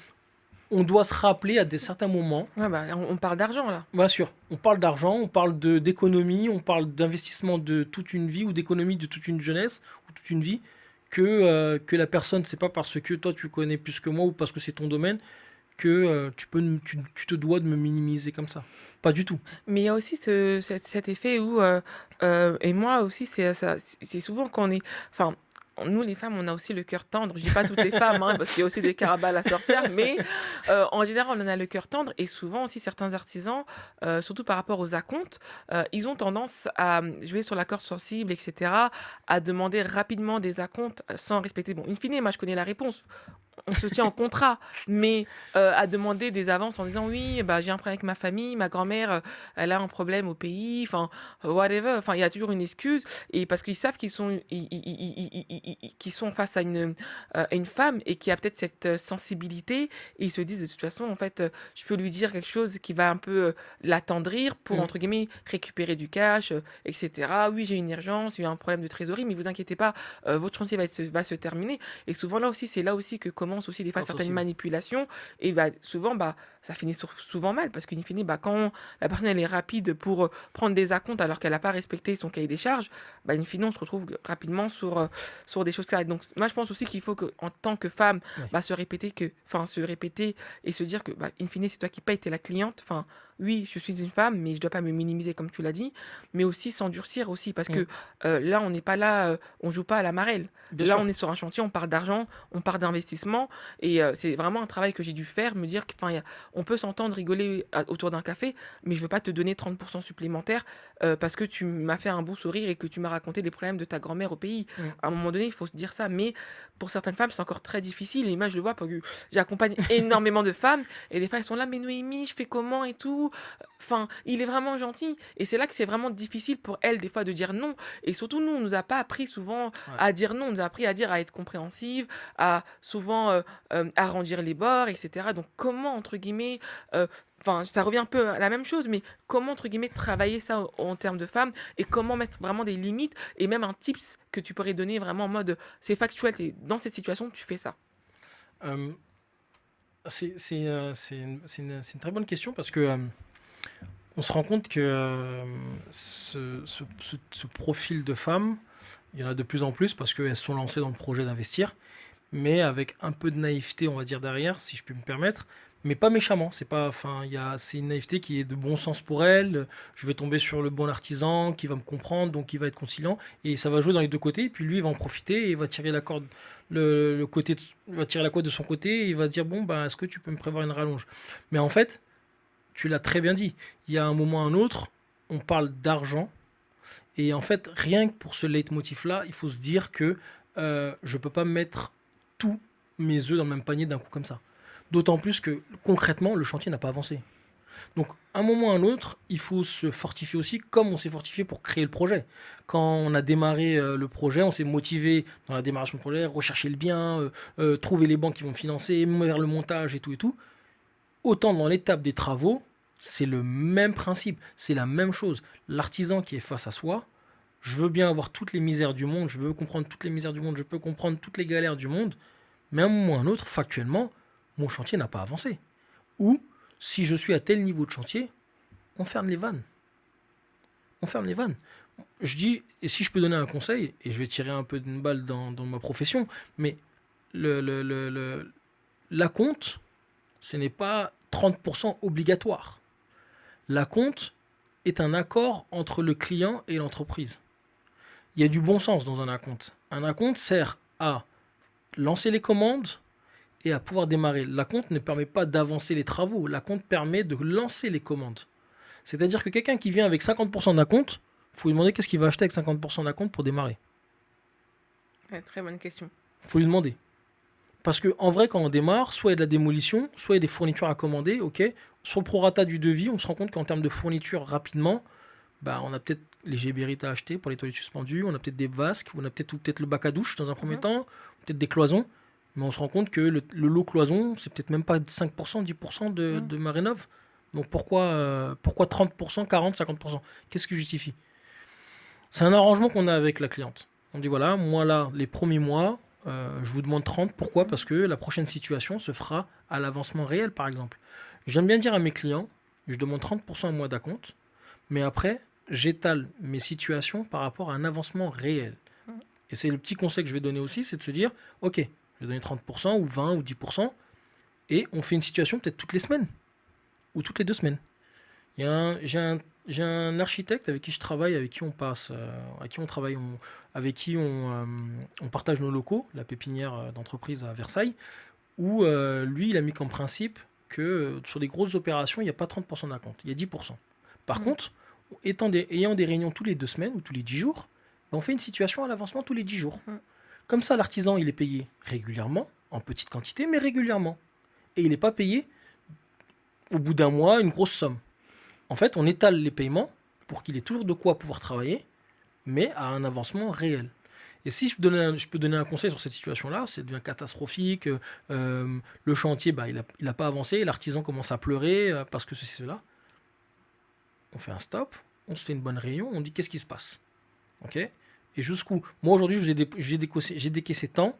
on doit se rappeler à certains moments. Ouais, bah, on parle d'argent là. Bien sûr, on parle d'argent, on parle d'économie, on parle d'investissement de toute une vie ou d'économie de toute une jeunesse ou toute une vie, que la personne, c'est pas parce que toi tu connais plus que moi ou parce que c'est ton domaine que tu te dois de me minimiser comme ça. Pas du tout. Mais il y a aussi cet effet où, et moi aussi, c'est souvent quand on est, enfin, nous les femmes, on a aussi le cœur tendre. Je dis pas toutes les femmes, hein, parce qu'il y a aussi des carabas la sorcière, mais en général, on en a le cœur tendre. Et souvent aussi, certains artisans, surtout par rapport aux acomptes, ils ont tendance à jouer sur la corde sensible, etc., à demander rapidement des acomptes sans respecter. Bon, in fine, moi, je connais la réponse. On se tient en contrat, mais à demander des avances en disant oui, bah, j'ai un problème avec ma famille, ma grand-mère, elle a un problème au pays, enfin, whatever, enfin, il y a toujours une excuse, et parce qu'ils savent qu'ils sont face à une femme et qui a peut-être cette sensibilité, et ils se disent de toute façon, en fait, je peux lui dire quelque chose qui va un peu l'attendrir pour, Mm. entre guillemets, récupérer du cash, etc. Oui, j'ai une urgence, il y a un problème de trésorerie, mais vous inquiétez pas, votre chantier va se terminer. Et souvent là aussi, c'est là aussi que commencent aussi des fois Corde certaines sensible. manipulations. Et bah, souvent, bah, ça finit souvent mal parce qu'in fine, bah, quand la personne elle est rapide pour prendre des acomptes alors qu'elle n'a pas respecté son cahier des charges, bah, in fine, on se retrouve rapidement sur des choses comme ça. Donc, moi, je pense aussi qu'il faut que, en tant que femme, Oui, bah, se répéter et se dire que, bah, in fine, c'est toi qui payes, t'es la cliente. Enfin, oui, je suis une femme, mais je dois pas me minimiser comme tu l'as dit, mais aussi s'endurcir aussi parce mm, que là, on n'est pas là, on joue pas à la marelle. bien Là, sûr. on est sur un chantier, on parle d'argent, on parle d'investissement. Et c'est vraiment un travail que j'ai dû faire, me dire on peut s'entendre rigoler autour d'un café, mais je veux pas te donner 30% supplémentaires parce que tu m'as fait un beau sourire et que tu m'as raconté des problèmes de ta grand-mère au pays. Mm. À un moment donné, il faut se dire ça. Mais pour certaines femmes, c'est encore très difficile. Et moi, je le vois parce que j'accompagne énormément de femmes. Et des fois, elles sont là, mais Noémie, je fais comment et tout. Enfin, il est vraiment gentil. Et c'est là que c'est vraiment difficile pour elles, des fois, de dire non. Et surtout, nous, on nous a pas appris souvent Ouais. à dire non. On nous a appris à dire, à être compréhensive, à souvent arrondir les bords, etc. Donc comment, entre guillemets, enfin, ça revient un peu à la même chose, mais comment, entre guillemets, travailler ça en termes de femmes et comment mettre vraiment des limites et même un tips que tu pourrais donner vraiment en mode, c'est factuel, dans cette situation, tu fais ça. Euh, c'est une très bonne question parce que on se rend compte que ce profil de femme, il y en a de plus en plus parce qu'elles sont lancées dans le projet d'investir, mais avec un peu de naïveté, on va dire, derrière, si je puis me permettre, mais pas méchamment. C'est pas, enfin, c'est une naïveté qui est de bon sens pour elle. Je vais tomber sur le bon artisan qui va me comprendre, donc il va être conciliant, et ça va jouer dans les deux côtés. Et puis lui, il va en profiter et il va tirer la corde, le côté, il va tirer la corde de son côté, et il va dire bon, bah, est-ce que tu peux me prévoir une rallonge? Mais en fait, tu l'as très bien dit. Il y a un moment ou un autre, on parle d'argent, et en fait, rien que pour ce leitmotiv-là, il faut se dire que je peux pas mettre tous mes œufs dans le même panier d'un coup comme ça. D'autant plus que concrètement, le chantier n'a pas avancé. Donc, à un moment ou à un autre, il faut se fortifier aussi, comme on s'est fortifié pour créer le projet. Quand on a démarré le projet, on s'est motivé dans la démarration du projet, rechercher le bien, trouver les banques qui vont financer, vers le montage et tout et tout. Autant dans l'étape des travaux, c'est le même principe, c'est la même chose. L'artisan qui est face à soi, je veux bien avoir toutes les misères du monde, je veux comprendre toutes les misères du monde, je peux comprendre toutes les galères du monde, mais à un moment ou à un autre, factuellement, mon chantier n'a pas avancé. Ou, si je suis à tel niveau de chantier, on ferme les vannes. On ferme les vannes. Je dis, et si je peux donner un conseil, et je vais tirer un peu d'une balle dans ma profession, mais la compte, ce n'est pas 30% obligatoire. La compte est un accord entre le client et l'entreprise. Il y a du bon sens dans un acompte. Un acompte sert à lancer les commandes et à pouvoir démarrer. L'acompte ne permet pas d'avancer les travaux. L'acompte permet de lancer les commandes. C'est-à-dire que quelqu'un qui vient avec 50% d'acompte, il faut lui demander qu'est-ce qu'il va acheter avec 50% d'acompte pour démarrer. Ouais, très bonne question. Il faut lui demander. Parce que en vrai, quand on démarre, soit il y a de la démolition, soit il y a des fournitures à commander, ok. Sur le prorata du devis, on se rend compte qu'en termes de fourniture, rapidement, bah, on a peut-être les gébérites à acheter pour les toilettes suspendues, on a peut-être des vasques, on a peut-être le bac à douche dans un premier Mhm. temps, peut-être des cloisons, mais on se rend compte que le lot cloison, c'est peut-être même pas 5%, 10% Mhm. de ma rénov. Donc pourquoi 30%, 40, 50%? Qu'est-ce qui justifie? C'est un arrangement qu'on a avec la cliente. On dit voilà, moi là, les premiers mois, je vous demande 30. Pourquoi? Mhm. Parce que la prochaine situation se fera à l'avancement réel, par exemple. J'aime bien dire à mes clients, je demande 30% à moi d'acompte, mais après, j'étale mes situations par rapport à un avancement réel. Mhm. Et c'est le petit conseil que je vais donner aussi, c'est de se dire, ok, je vais donner 30% ou 20 ou 10%, et on fait une situation peut-être toutes les semaines, ou toutes les 2 semaines. Il y a un- j'ai un architecte avec qui je travaille, avec qui on passe, avec qui on travaille, avec qui on partage nos locaux, la pépinière d'entreprise à Versailles, où lui, il a mis comme principe que sur des grosses opérations, il n'y a pas 30% d'acompte, il y a 10%. Par Mm. contre, ayant des réunions tous les 2 semaines ou tous les 10 jours, ben, on fait une situation à l'avancement tous les 10 jours. Mm. Comme ça, l'artisan, il est payé régulièrement, en petite quantité, mais régulièrement. Et il n'est pas payé au bout d'un mois une grosse somme. En fait, on étale les paiements pour qu'il ait toujours de quoi pouvoir travailler, mais à un avancement réel. Et si je peux donner un conseil sur cette situation-là, c'est devient catastrophique, le chantier, bah, il a pas avancé, l'artisan commence à pleurer parce que ceci, cela. On fait un stop, on se fait une bonne réunion, on dit qu'est-ce qui se passe. Ok. Et jusqu'où. Moi aujourd'hui, j'ai décaissé tant,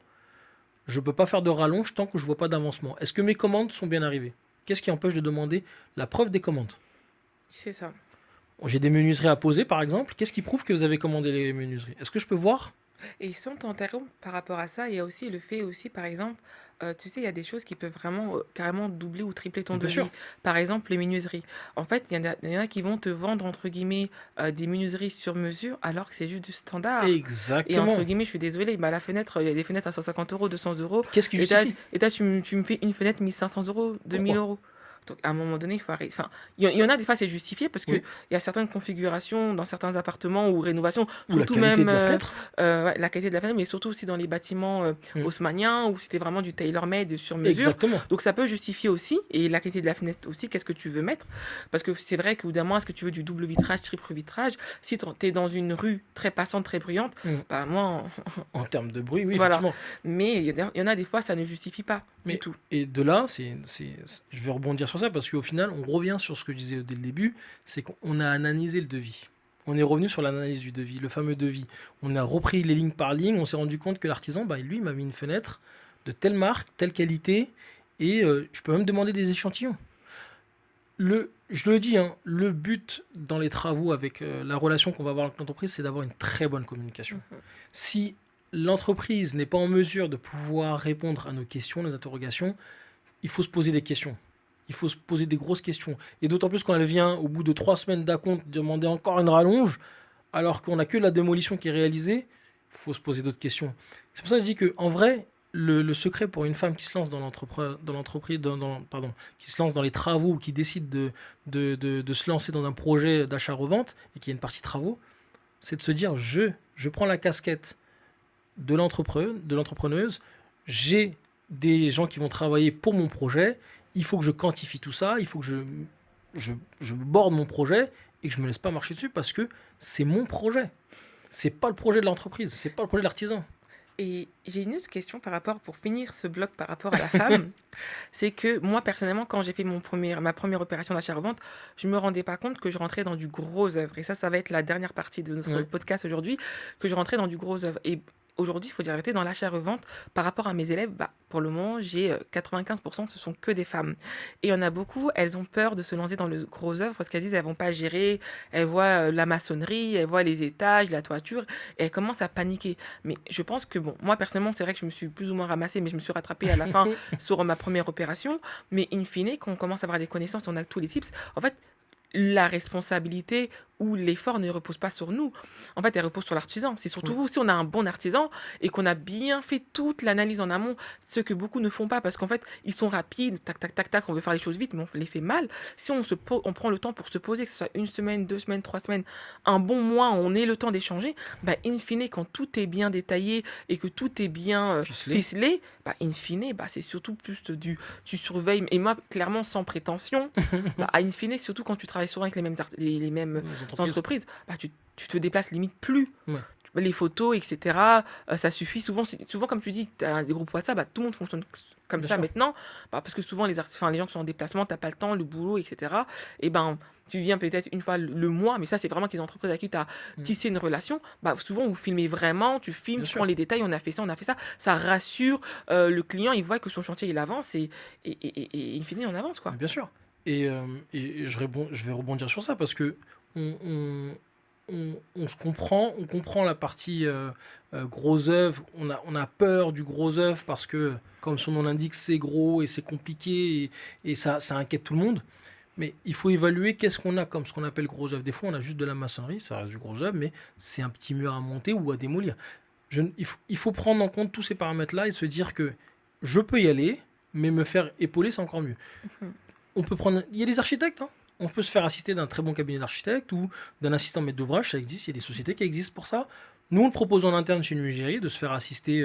je ne peux pas faire de rallonge tant que je ne vois pas d'avancement. Est-ce que mes commandes sont bien arrivées? Qu'est-ce qui empêche de demander la preuve des commandes? C'est ça. J'ai des menuiseries à poser par exemple. Qu'est-ce qui prouve que vous avez commandé les menuiseries? Est-ce que je peux voir? Et sans t'interrompre par rapport à ça, il y a aussi le fait aussi, par exemple, tu sais, il y a des choses qui peuvent vraiment carrément doubler ou tripler ton Mais bien sûr. devis. Par exemple, les menuiseries. En fait, il y en a qui vont te vendre, entre guillemets, des menuiseries sur mesure, alors que c'est juste du standard. Et entre Exactement. guillemets, je suis désolée, bah, la fenêtre, il y a des fenêtres à 150 euros, 200 euros. Qu'est-ce qui Et là, justifie? tu me fais une fenêtre 1500 euros, 2000 Pourquoi? euros. Donc, à un moment donné, il faut arrêter. Enfin, il y en a des fois, c'est justifié parce qu'il Oui. y a certaines configurations dans certains appartements ou rénovations, Ou la surtout qualité même de la fenêtre? ouais, la qualité de la fenêtre, mais surtout aussi dans les bâtiments Hmm. haussmanniens où c'était vraiment du tailor-made sur mesure. Exactement. Donc ça peut justifier aussi, et la qualité de la fenêtre aussi, qu'est-ce que tu veux mettre. Parce que c'est vrai qu'au bout d'un moment, est-ce que tu veux du double vitrage, triple vitrage? Si tu es dans une rue très passante, très bruyante, Hmm. bah moi, En termes de bruit, oui, voilà. effectivement. Mais il y en a des fois, ça ne justifie pas du Mais tout. et de là, je vais rebondir sur ça parce qu'au final, on revient sur ce que je disais dès le début, c'est qu'on a analysé le devis. On est revenu sur l'analyse du devis, le fameux devis. On a repris les lignes par ligne, on s'est rendu compte que l'artisan, bah, lui, il m'a mis une fenêtre de telle marque, telle qualité, et je peux même demander des échantillons. Je le dis, hein, le but dans les travaux avec la relation qu'on va avoir avec l'entreprise, c'est d'avoir une très bonne communication. Mhm. Si l'entreprise n'est pas en mesure de pouvoir répondre à nos questions, nos interrogations, il faut se poser des questions. Il faut se poser des grosses questions. Et d'autant plus quand elle vient, au bout de 3 semaines d'acompte, demander encore une rallonge, alors qu'on n'a que la démolition qui est réalisée, il faut se poser d'autres questions. C'est pour ça que je dis qu'en vrai, le secret pour une femme qui se lance dans l'entreprise, pardon, qui se lance dans les travaux ou qui décide de se lancer dans un projet d'achat-revente et qui a une partie travaux, c'est de se dire je prends la casquette de l'entrepreneuse, j'ai des gens qui vont travailler pour mon projet, il faut que je quantifie tout ça, il faut que je borde mon projet et que je me laisse pas marcher dessus parce que c'est mon projet. C'est pas le projet de l'entreprise, c'est pas le projet de l'artisan. Et j'ai une autre question par rapport, pour finir ce bloc par rapport à la femme, c'est que moi personnellement, quand j'ai fait ma première opération d'achat-revente, je me rendais pas compte que je rentrais dans du gros œuvre. Et ça va être la dernière partie de notre Ouais. podcast aujourd'hui, que je rentrais dans du gros œuvre. Et aujourd'hui, il faut dire la vérité, dans l'achat-revente, par rapport à mes élèves, bah, pour le moment, j'ai 95%, ce sont que des femmes. Et il y en a beaucoup, elles ont peur de se lancer dans le gros œuvre parce qu'elles disent elles vont pas gérer, elles voient la maçonnerie, elles voient les étages, la toiture, et elles commencent à paniquer. Mais je pense que, bon, moi personnellement, c'est vrai que je me suis plus ou moins ramassée, mais je me suis rattrapée à la fin sur ma première opération. Mais in fine, quand on commence à avoir des connaissances, on a tous les tips. En fait, la responsabilité ou l'effort ne repose pas sur nous. En fait, elle repose sur l'artisan. C'est surtout Ouais. vous, si on a un bon artisan et qu'on a bien fait toute l'analyse en amont, ce que beaucoup ne font pas parce qu'en fait, ils sont rapides, tac, tac, tac, tac, on veut faire les choses vite, mais on les fait mal. Si on prend le temps pour se poser, que ce soit 1 semaine, 2 semaines, 3 semaines, un bon mois, on ait le temps d'échanger, bah, in fine, quand tout est bien détaillé et que tout est bien Ficelé. ficelé, bah, in fine, bah, c'est surtout plus tu surveilles. Et moi, clairement, sans prétention, bah, in fine, surtout quand tu travailles souvent avec les mêmes Les entreprises, bah, tu te déplaces limite plus. Ouais. Les photos, etc., ça suffit. Souvent, comme tu dis, tu as des groupes WhatsApp, bah, tout le monde fonctionne comme Bien ça sûr. maintenant, bah, parce que souvent, les gens qui sont en déplacement, tu n'as pas le temps, le boulot, etc. Et ben, tu viens peut-être une fois le mois, mais ça, c'est vraiment les entreprises avec qui tu as Mm. tissé une relation. Bah, souvent, vous filmez vraiment, tu filmes, Bien tu sûr. prends les détails, on a fait ça, on a fait ça. Ça rassure le client, il voit que son chantier, il avance et in fine, on avance, quoi. Bien sûr. Et je vais rebondir sur ça parce que on, on- on se comprend, on comprend la partie gros œuvre, on a peur du gros œuvre parce que, comme son nom l'indique, c'est gros et c'est compliqué et ça inquiète tout le monde. Mais il faut évaluer qu'est-ce qu'on a comme ce qu'on appelle gros œuvre. Des fois, on a juste de la maçonnerie, ça reste du gros œuvre, mais c'est un petit mur à monter ou à démolir. Il faut prendre en compte tous ces paramètres-là et se dire que je peux y aller, mais me faire épauler, c'est encore mieux. Mhm. Il y a des architectes, hein. On peut se faire assister d'un très bon cabinet d'architecte ou d'un assistant maître d'ouvrage, ça existe, il y a des sociétés qui existent pour ça. Nous, on le propose en interne chez Numégerie de se faire assister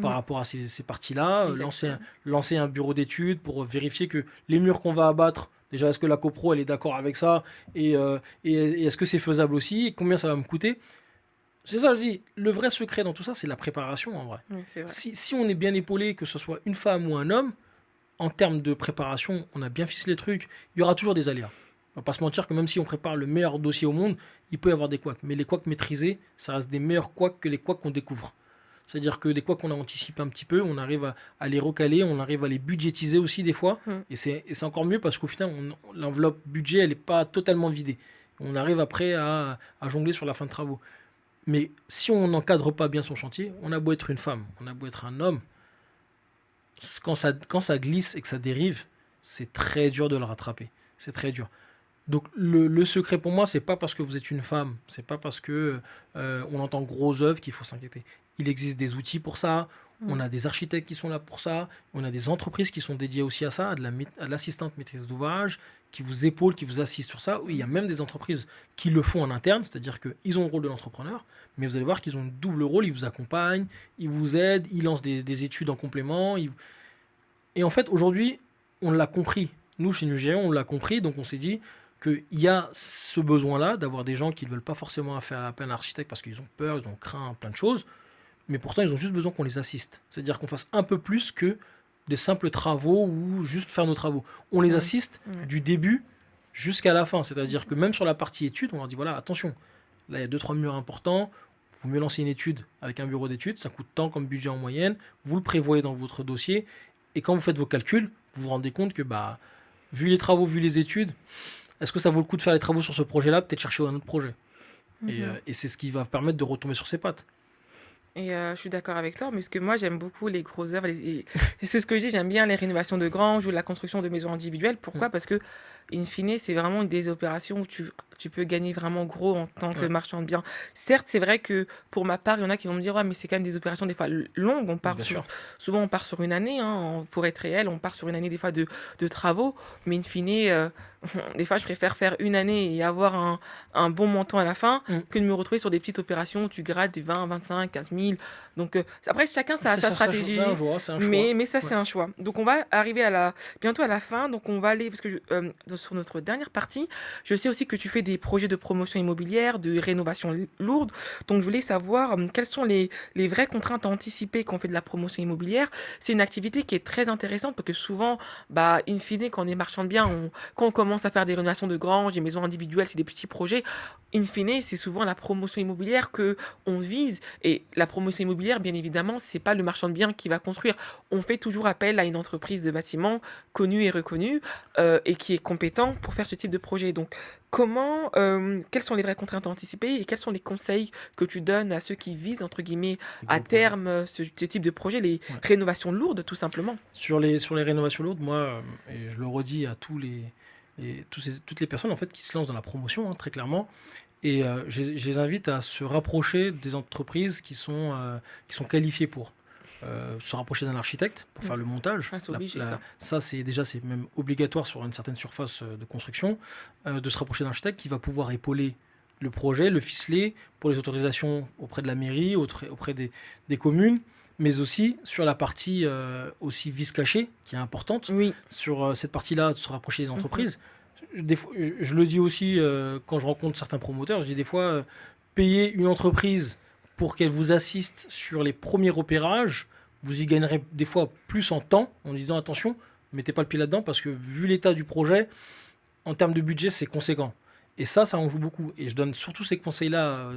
par Mhm. rapport à ces parties-là, Exactement. lancer un bureau d'études pour vérifier que les murs qu'on va abattre, déjà, est-ce que la copro, elle est d'accord avec ça et est-ce que c'est faisable aussi et combien ça va me coûter. C'est ça, je dis, le vrai secret dans tout ça, c'est la préparation en vrai. Oui, c'est vrai. Si on est bien épaulé, que ce soit une femme ou un homme, en termes de préparation, on a bien ficelé les trucs, il y aura toujours des aléas. On va pas se mentir que même si on prépare le meilleur dossier au monde, il peut y avoir des couacs. Mais les couacs maîtrisés, ça reste des meilleurs couacs que les couacs qu'on découvre. C'est-à-dire que des couacs qu'on a anticipé un petit peu, on arrive à les recaler, on arrive à les budgétiser aussi des fois. Mhm. Et c'est encore mieux parce qu'au final, l'enveloppe budget, elle n'est pas totalement vidée. On arrive après à jongler sur la fin de travaux. Mais si on n'encadre pas bien son chantier, on a beau être une femme, on a beau être un homme, quand ça glisse et que ça dérive, c'est très dur de le rattraper. C'est très dur. Donc le secret pour moi, c'est pas parce que vous êtes une femme, c'est pas parce que on entend gros œuvre qu'il faut s'inquiéter. Il existe des outils pour ça, on Mhm. a des architectes qui sont là pour ça, on a des entreprises qui sont dédiées aussi à ça, à de l'assistante maîtrise d'ouvrage, qui vous épaulent, qui vous assistent sur ça. Oui, il y a même des entreprises qui le font en interne, c'est-à-dire qu'ils ont le rôle de l'entrepreneur, mais vous allez voir qu'ils ont un double rôle, ils vous accompagnent, ils vous aident, ils lancent des études en complément. Et en fait, aujourd'hui, on l'a compris. Nous, chez Nugérian, on l'a compris, donc on s'est dit qu'il y a ce besoin-là d'avoir des gens qui ne veulent pas forcément faire appel à un architecte parce qu'ils ont peur, ils ont craint plein de choses, mais pourtant ils ont juste besoin qu'on les assiste. C'est-à-dire qu'on fasse un peu plus que des simples travaux ou juste faire nos travaux. On les Mhm. assiste Ouais. du début jusqu'à la fin. C'est-à-dire que même sur la partie études, on leur dit voilà, attention, là il y a deux trois murs importants, il faut mieux lancer une étude avec un bureau d'études, ça coûte tant comme budget en moyenne, vous le prévoyez dans votre dossier, et quand vous faites vos calculs, vous vous rendez compte que bah, vu les travaux, vu les études, est-ce que ça vaut le coup de faire les travaux sur ce projet-là, peut-être chercher un autre projet. Mhm. Et c'est ce qui va permettre de retomber sur ses pattes. Et je suis d'accord avec toi, mais parce que moi j'aime beaucoup les grosses œuvres. C'est ce que je dis, j'aime bien les rénovations de granges ou la construction de maisons individuelles. Mm. Pourquoi? Parce que, in fine, c'est vraiment des opérations où tu peux gagner vraiment gros en tant que Ouais, marchand de biens. Certes, c'est vrai que pour ma part, il y en a qui vont me dire, ouais, mais c'est quand même des opérations des fois longues. bien sûr. Souvent on part sur une année, hein, pour être réel, on part sur une année des fois de travaux. Mais in fine, des fois je préfère faire une année et avoir un bon montant à la fin Mm. que de me retrouver sur des petites opérations où tu grattes des 20, 25, 15 000. Donc après, chacun sa C'est un stratégie, choix, c'est un choix. mais ça, Ouais. c'est un choix. Donc on va arriver bientôt à la fin. Donc on va aller, parce que sur notre dernière partie, je sais aussi que tu fais des projets de promotion immobilière, de rénovation lourde. Donc je voulais savoir quelles sont les vraies contraintes à anticiper quand on fait de la promotion immobilière. C'est une activité qui est très intéressante parce que souvent, bah, in fine, quand on est marchand de biens, quand on commence à faire des rénovations de granges, des maisons individuelles, c'est des petits projets. In fine, c'est souvent la promotion immobilière que on vise. Et la promotion immobilière, bien évidemment, c'est pas le marchand de biens qui va construire. On fait toujours appel à une entreprise de bâtiment connue et reconnue et qui est compétent pour faire ce type de projet. Donc, quelles sont les vraies contraintes anticipées et quels sont les conseils que tu donnes à ceux qui visent, entre guillemets, Les à gros projets. terme, ce type de projet, les Ouais. rénovations lourdes, tout simplement? Sur les rénovations lourdes, moi, et je le redis à toutes les personnes en fait, qui se lancent dans la promotion, hein, très clairement, et je les invite à se rapprocher des entreprises qui sont qualifiées pour. Se rapprocher d'un architecte pour faire Mm. le montage. Ah, c'est obligé, ça. Ça, c'est même obligatoire sur une certaine surface de construction, de se rapprocher d'un architecte qui va pouvoir épauler le projet, le ficeler pour les autorisations auprès de la mairie, auprès des communes, mais aussi sur la partie aussi vis cachée, qui est importante. Oui. Sur cette partie-là, de se rapprocher des Mhm. entreprises. Des fois, je le dis aussi quand je rencontre certains promoteurs, je dis des fois, payer une entreprise pour qu'elle vous assiste sur les premiers repérages, vous y gagnerez des fois plus en temps, en disant attention, mettez pas le pied là-dedans, parce que vu l'état du projet, en termes de budget, c'est conséquent. Et ça en joue beaucoup. Et je donne surtout ces conseils-là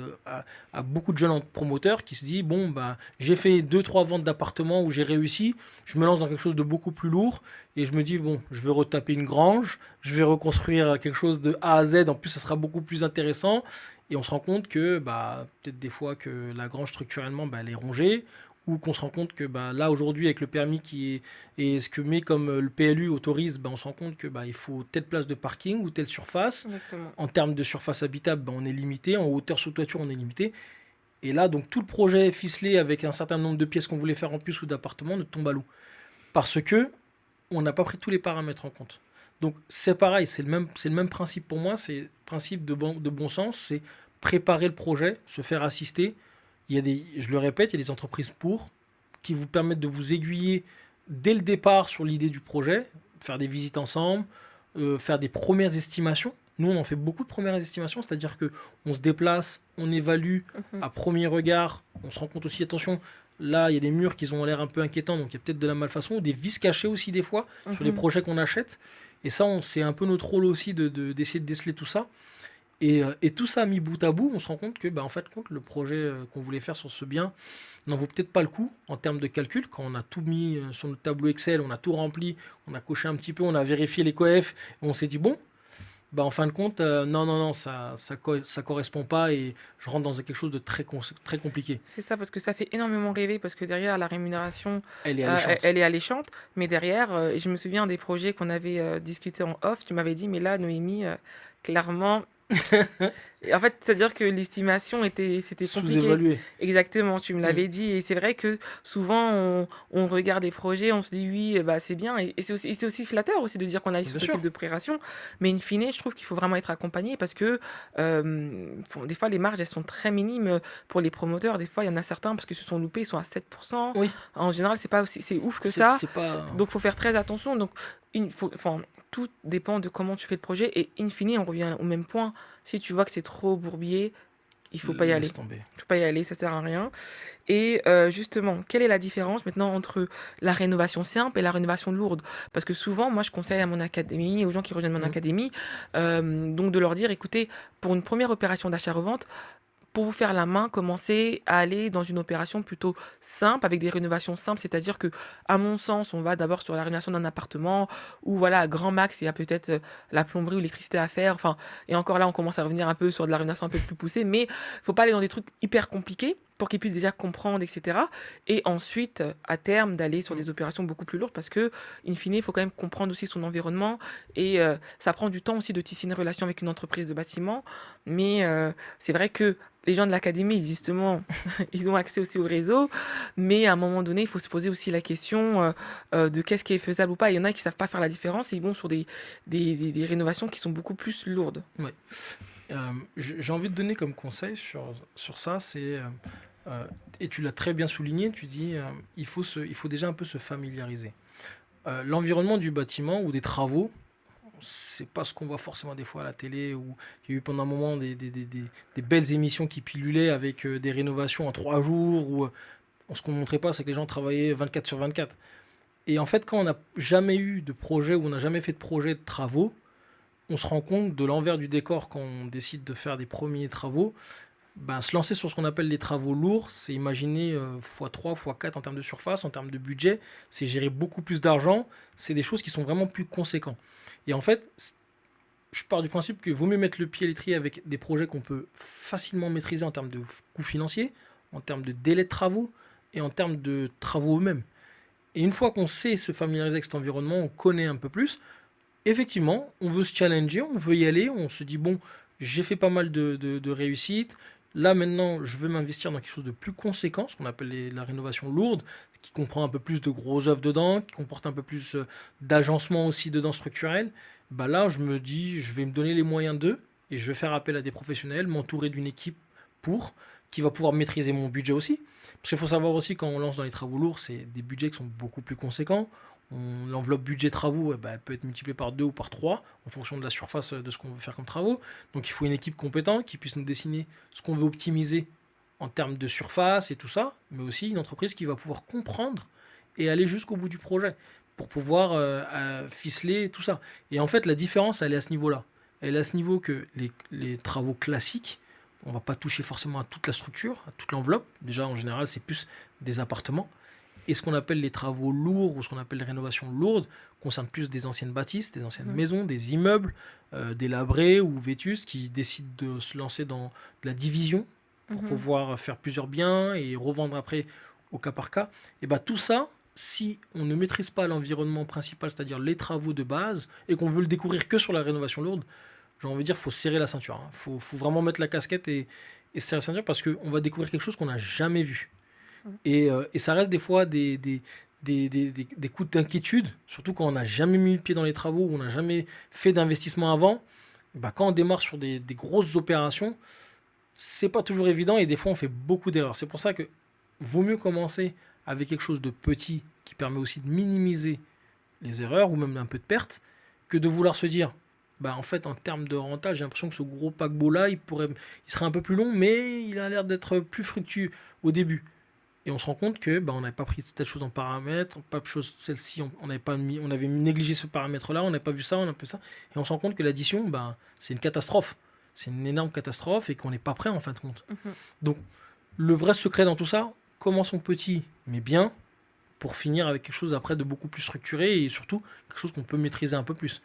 à beaucoup de jeunes promoteurs qui se disent, bon, bah, j'ai fait deux trois ventes d'appartements où j'ai réussi, je me lance dans quelque chose de beaucoup plus lourd, et je me dis, bon, je vais retaper une grange, je vais reconstruire quelque chose de A à Z, en plus, ça sera beaucoup plus intéressant. Et on se rend compte que bah, peut-être des fois que la grange structurellement bah, elle est rongée, ou qu'on se rend compte que bah, là aujourd'hui avec le permis qui est et ce que met comme le PLU autorise, bah, on se rend compte que bah, il faut telle place de parking ou telle surface. Exactement. En termes de surface habitable, bah, on est limité, en hauteur sous toiture on est limité. Et là donc tout le projet ficelé avec un certain nombre de pièces qu'on voulait faire en plus ou d'appartements ne tombe à l'eau. Parce que on n'a pas pris tous les paramètres en compte. Donc c'est pareil, c'est le même principe pour moi, c'est le principe de bon sens, c'est préparer le projet, se faire assister. Il y a des, je le répète, il y a des entreprises qui vous permettent de vous aiguiller dès le départ sur l'idée du projet, faire des visites ensemble, faire des premières estimations. Nous, on en fait beaucoup de premières estimations, c'est-à-dire que on se déplace, on évalue Mhm. à premier regard, on se rend compte aussi, attention, là, il y a des murs qui ont l'air un peu inquiétants, donc il y a peut-être de la malfaçon, ou des vis cachées aussi des fois sur les Mhm. projets qu'on achète. Et ça, c'est un peu notre rôle aussi d'essayer de déceler tout ça. Et tout ça mis bout à bout, on se rend compte que, bah, en fait, compte, le projet qu'on voulait faire sur ce bien n'en vaut peut-être pas le coup en termes de calcul. Quand on a tout mis sur notre tableau Excel, on a tout rempli, on a coché un petit peu, on a vérifié les coefs, et on s'est dit, bon, bah, en fin de compte, non, non, non, ça correspond pas et je rentre dans quelque chose de très compliqué. C'est ça, parce que ça fait énormément rêver, parce que derrière, la rémunération, Elle est elle, alléchante. elle est alléchante, mais derrière, et je me souviens des projets qu'on avait discutés en off, tu m'avais dit, mais là, Noémie, clairement, et en fait, c'est-à-dire que l'estimation c'était compliqué. Sous-évalué. Exactement, tu me Mm. l'avais dit. Et c'est vrai que souvent, on regarde des projets, on se dit oui, bah, c'est bien. Et c'est aussi flatteur aussi de dire qu'on aille sur Bien ce type sûr. de préparation. Mais in fine, je trouve qu'il faut vraiment être accompagné parce que des fois, les marges, elles sont très minimes pour les promoteurs. Des fois, il y en a certains, parce qu'ils se sont loupés, ils sont à 7%. Oui, En général, c'est pas aussi, c'est ouf que ça. c'est pas. Donc, faut faire très attention. Donc, enfin, tout dépend de comment tu fais le projet. Et in fine, on revient au même point. Si tu vois que c'est trop bourbier, il faut pas y aller. Laisse tomber. Il faut pas y aller, ça sert à rien. Et justement, quelle est la différence maintenant entre la rénovation simple et la rénovation lourde? Parce que souvent, moi, je conseille à mon académie, aux gens qui rejoignent mon Mm. académie, donc de leur dire, écoutez, pour une première opération d'achat-revente, pour vous faire la main, commencez à aller dans une opération plutôt simple, avec des rénovations simples. C'est-à-dire que, à mon sens, on va d'abord sur la rénovation d'un appartement, où voilà, à grand max, il y a peut-être la plomberie ou l'électricité à faire. Enfin, et encore là, on commence à revenir un peu sur de la rénovation un peu plus poussée, mais faut pas aller dans des trucs hyper compliqués pour qu'ils puissent déjà comprendre, etc. Et ensuite, à terme, d'aller sur Mm. des opérations beaucoup plus lourdes, parce que, in fine, il faut quand même comprendre aussi son environnement, et ça prend du temps aussi de tisser une relation avec une entreprise de bâtiment, mais c'est vrai que les gens de l'académie, justement, ils ont accès aussi au réseau, mais à un moment donné, il faut se poser aussi la question de qu'est-ce qui est faisable ou pas. Il y en a qui savent pas faire la différence et ils vont sur des rénovations qui sont beaucoup plus lourdes. Ouais. J'ai envie de donner comme conseil sur ça, et tu l'as très bien souligné, tu dis, il faut déjà un peu se familiariser. L'environnement du bâtiment ou des travaux, c'est pas ce qu'on voit forcément des fois à la télé, où il y a eu pendant un moment des belles émissions qui pilulaient avec des rénovations en 3 jours, où ce qu'on montrait pas, c'est que les gens travaillaient 24 sur 24. Et en fait, quand on n'a jamais eu de projet, ou on n'a jamais fait de projet de travaux, on se rend compte de l'envers du décor quand on décide de faire des premiers travaux. Ben, se lancer sur ce qu'on appelle les travaux lourds, c'est imaginer x3, x4 en termes de surface, en termes de budget, c'est gérer beaucoup plus d'argent, c'est des choses qui sont vraiment plus conséquentes. Et en fait, je pars du principe qu'il vaut mieux mettre le pied à l'étrier avec des projets qu'on peut facilement maîtriser en termes de coûts financiers, en termes de délai de travaux et en termes de travaux eux-mêmes. Et une fois qu'on sait se familiariser avec cet environnement, on connaît un peu plus, effectivement, on veut se challenger, on veut y aller, on se dit, bon, j'ai fait pas mal de réussites, là maintenant, je veux m'investir dans quelque chose de plus conséquent, ce qu'on appelle la rénovation lourde, qui comprend un peu plus de gros œuvres dedans, qui comporte un peu plus d'agencement aussi dedans structurel. Bah là, je me dis, je vais me donner les moyens d'eux, et je vais faire appel à des professionnels, m'entourer d'une équipe pour, qui va pouvoir maîtriser mon budget aussi. Parce qu'il faut savoir aussi, quand on lance dans les travaux lourds, c'est des budgets qui sont beaucoup plus conséquents. L'enveloppe budget travaux, eh ben, elle peut être multipliée par 2 ou par 3 en fonction de la surface de ce qu'on veut faire comme travaux. Donc il faut une équipe compétente qui puisse nous dessiner ce qu'on veut optimiser en termes de surface et tout ça, mais aussi une entreprise qui va pouvoir comprendre et aller jusqu'au bout du projet pour pouvoir ficeler tout ça. Et en fait, la différence, elle est à ce niveau-là. Elle est à ce niveau que les travaux classiques, on ne va pas toucher forcément à toute la structure, à toute l'enveloppe. Déjà, en général, c'est plus des appartements. Et ce qu'on appelle les travaux lourds ou ce qu'on appelle les rénovations lourdes concernent plus des anciennes bâtisses, des anciennes maisons, des immeubles, délabrés ou vétustes qui décident de se lancer dans de la division pour pouvoir faire plusieurs biens et revendre après au cas par cas. Et bien tout ça, si on ne maîtrise pas l'environnement principal, c'est-à-dire les travaux de base, et qu'on veut le découvrir que sur la rénovation lourde, j'ai envie de dire, il faut serrer la ceinture. Il faut vraiment mettre la casquette et serrer la ceinture parce qu'on va découvrir quelque chose qu'on n'a jamais vu. Et ça reste des fois des coups d'inquiétude, surtout quand on n'a jamais mis le pied dans les travaux, ou on n'a jamais fait d'investissement avant. Bah, quand on démarre sur des grosses opérations, c'est pas toujours évident et des fois on fait beaucoup d'erreurs. C'est pour ça que vaut mieux commencer avec quelque chose de petit qui permet aussi de minimiser les erreurs ou même un peu de perte que de vouloir se dire bah en fait en termes de rentage j'ai l'impression que ce gros paquebot là il serait un peu plus long mais il a l'air d'être plus fructueux au début et on se rend compte que bah, on n'avait pas pris telle chose en paramètre, pas chose celle-ci on n'avait pas mis, on avait négligé ce paramètre là, on n'avait pas vu ça, on a peu ça et on se rend compte que l'addition bah, c'est une catastrophe, c'est une énorme catastrophe et qu'on n'est pas prêt en fin de compte. Donc le vrai secret dans tout ça, commençons petit mais bien pour finir avec quelque chose après de beaucoup plus structuré et surtout quelque chose qu'on peut maîtriser un peu plus.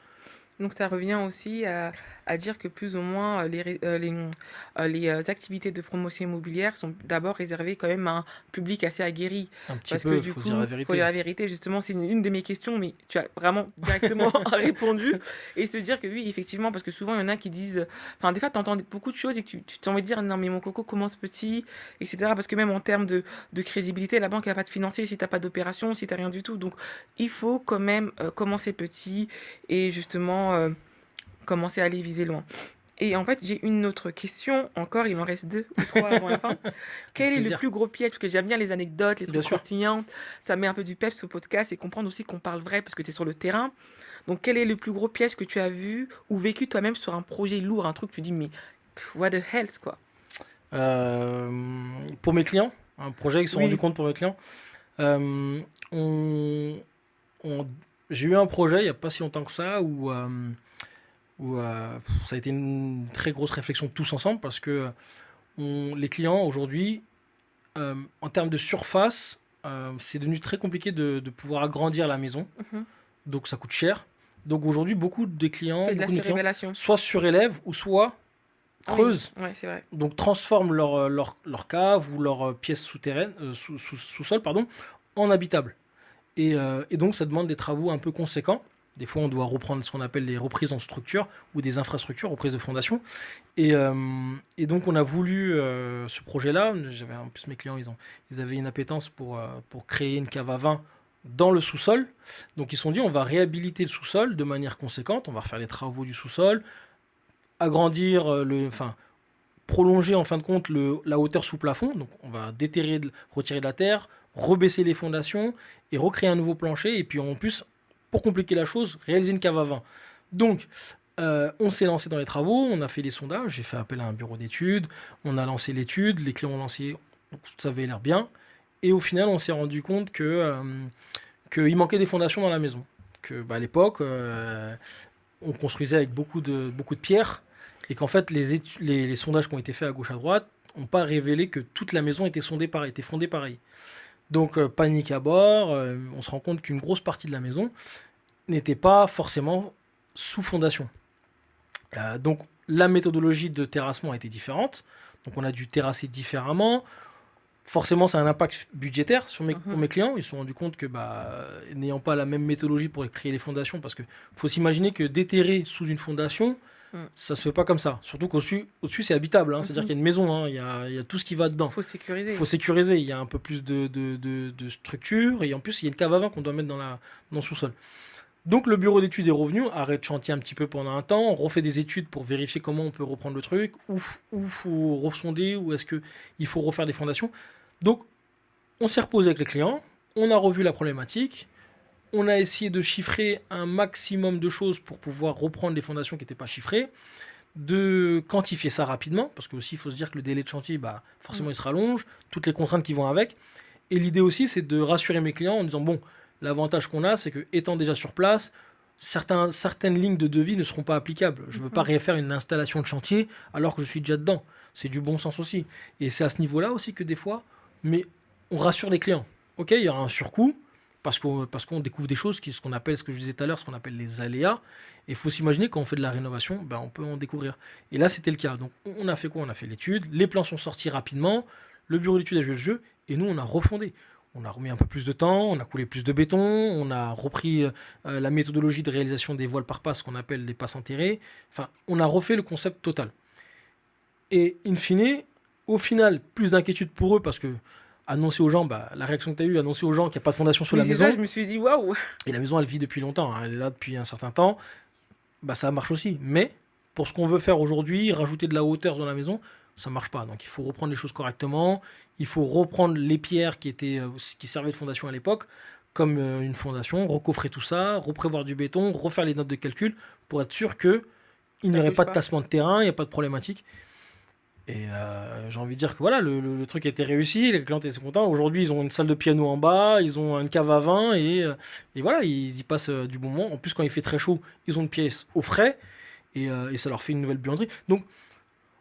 Donc ça revient aussi à dire que plus ou moins les activités de promotion immobilière sont d'abord réservées quand même à un public assez aguerri. Un petit Parce peu, que du faut coup, dire la faut dire vérité. la vérité, justement, c'est une de mes questions, mais tu as vraiment directement répondu. Et se dire que oui, effectivement, parce que souvent il y en a qui disent, enfin des fois tu entends beaucoup de choses et que tu t'as envie de dire non mais mon coco commence petit, etc. Parce que même en termes de crédibilité, la banque n'a pas de financier si tu n'as pas d'opération, si tu n'as rien du tout. Donc il faut quand même commencer petit et justement commencer à aller viser loin. Et en fait, j'ai une autre question, encore, il m'en reste 2 ou 3 avant la fin. Quel est le Plaisir. plus gros piège? Parce que j'aime bien les anecdotes, les Bien trucs sûr. croustillants, ça met un peu du peps au podcast et comprendre aussi qu'on parle vrai parce que tu es sur le terrain. Donc, quel est le plus gros piège que tu as vu ou vécu toi-même sur un projet lourd, un truc que tu dis, mais what the hell, quoi? Pour mes clients, un projet qu'ils se sont rendus Oui. compte pour mes clients, euh, on- on- j'ai eu un projet il n'y a pas si longtemps que ça où ça a été une très grosse réflexion tous ensemble parce que les clients aujourd'hui, en termes de surface, c'est devenu très compliqué de pouvoir agrandir la maison. Mhm. Donc ça coûte cher. Donc aujourd'hui, beaucoup de mes Fais clients de la surrévélation. soit surélèvent ou soit Oui, creusent, ouais, c'est vrai. donc transforment leur cave ou leur pièce souterraine, sous-sol, pardon, en habitable. Et donc ça demande des travaux un peu conséquents. Des fois, on doit reprendre ce qu'on appelle les reprises en structure ou des infrastructures, reprises de fondation. Et donc, on a voulu ce projet-là. En plus, mes clients, ils avaient une appétence pour créer une cave à vin dans le sous-sol. Donc, ils se sont dit, on va réhabiliter le sous-sol de manière conséquente. On va refaire les travaux du sous-sol, agrandir enfin, prolonger en fin de compte la hauteur sous plafond. Donc, on va retirer de la terre, rebaisser les fondations et recréer un nouveau plancher. Et puis, en plus, pour compliquer la chose, réaliser une cave à vin. Donc, on s'est lancé dans les travaux, on a fait les sondages, j'ai fait appel à un bureau d'études, on a lancé l'étude, les clients ont lancé, donc ça avait l'air bien. Et au final, on s'est rendu compte qu'il manquait des fondations dans la maison. Que, à l'époque, on construisait avec beaucoup de pierres et qu'en fait, les sondages qui ont été faits à gauche à droite n'ont pas révélé que toute la maison était sondée pareil, était fondée pareil. Donc, panique à bord, on se rend compte qu'une grosse partie de la maison n'était pas forcément sous fondation. Donc la méthodologie de terrassement a été différente. Donc on a dû terrasser différemment. Forcément, ça a un impact budgétaire pour mes clients. Ils se sont rendus compte que n'ayant pas la même méthodologie pour créer les fondations, parce qu'il faut s'imaginer que déterrer sous une fondation, ça se fait pas comme ça. Surtout qu'au-dessus, c'est habitable. C'est-à-dire qu'il y a une maison, il y a tout ce qui va dedans. Il faut sécuriser. Il faut sécuriser. Il y a un peu plus de structure. Et en plus, il y a une cave à vin qu'on doit mettre dans le sous-sol. Donc le bureau d'études est revenu, arrête chantier un petit peu pendant un temps, on refait des études pour vérifier comment on peut reprendre le truc, où faut refonder, où est-ce qu'il faut refaire des fondations. Donc on s'est reposé avec les clients, on a revu la problématique, on a essayé de chiffrer un maximum de choses pour pouvoir reprendre les fondations qui n'étaient pas chiffrées, de quantifier ça rapidement, parce que aussi il faut se dire que le délai de chantier, forcément il se rallonge, toutes les contraintes qui vont avec. Et l'idée aussi c'est de rassurer mes clients en disant bon, l'avantage qu'on a, c'est que étant déjà sur place, certaines lignes de devis ne seront pas applicables. Je ne veux pas refaire une installation de chantier alors que je suis déjà dedans. C'est du bon sens aussi. Et c'est à ce niveau-là aussi que des fois, mais on rassure les clients. ok, il y aura un surcoût parce qu'on découvre des choses, ce qu'on appelle, ce que je disais tout à l'heure, ce qu'on appelle les aléas. Et il faut s'imaginer quand on fait de la rénovation, ben, on peut en découvrir. Et là, c'était le cas. Donc, on a fait quoi? On a fait l'étude, les plans sont sortis rapidement, le bureau d'études a joué le jeu, et nous, on a refondé. On a remis un peu plus de temps, on a coulé plus de béton, on a repris la méthodologie de réalisation des voiles par passe qu'on appelle les passes enterrées. Enfin, on a refait le concept total. Et in fine, au final, plus d'inquiétude pour eux parce que annoncer aux gens, bah, la réaction que tu as eue, annoncer aux gens qu'il n'y a pas de fondation sur Oui, la c'est ça, maison, je me suis dit, waouh! et la maison elle vit depuis longtemps, hein, elle est là depuis un certain temps, bah, ça marche aussi. Mais pour ce qu'on veut faire aujourd'hui, rajouter de la hauteur dans la maison, ça marche pas. Donc il faut reprendre les choses correctement, il faut reprendre les pierres qui servaient de fondation à l'époque, comme une fondation, recoffrer tout ça, reprévoir du béton, refaire les notes de calcul pour être sûr que il n'y Ça aurait bouge pas de pas. tassement de terrain, il n'y a pas de problématique. Et j'ai envie de dire que voilà, le truc a été réussi, les clients étaient contents. Aujourd'hui, ils ont une salle de piano en bas, ils ont une cave à vin et voilà, ils y passent du bon moment. En plus, quand il fait très chaud, ils ont une pièce au frais et ça leur fait une nouvelle buanderie. Donc,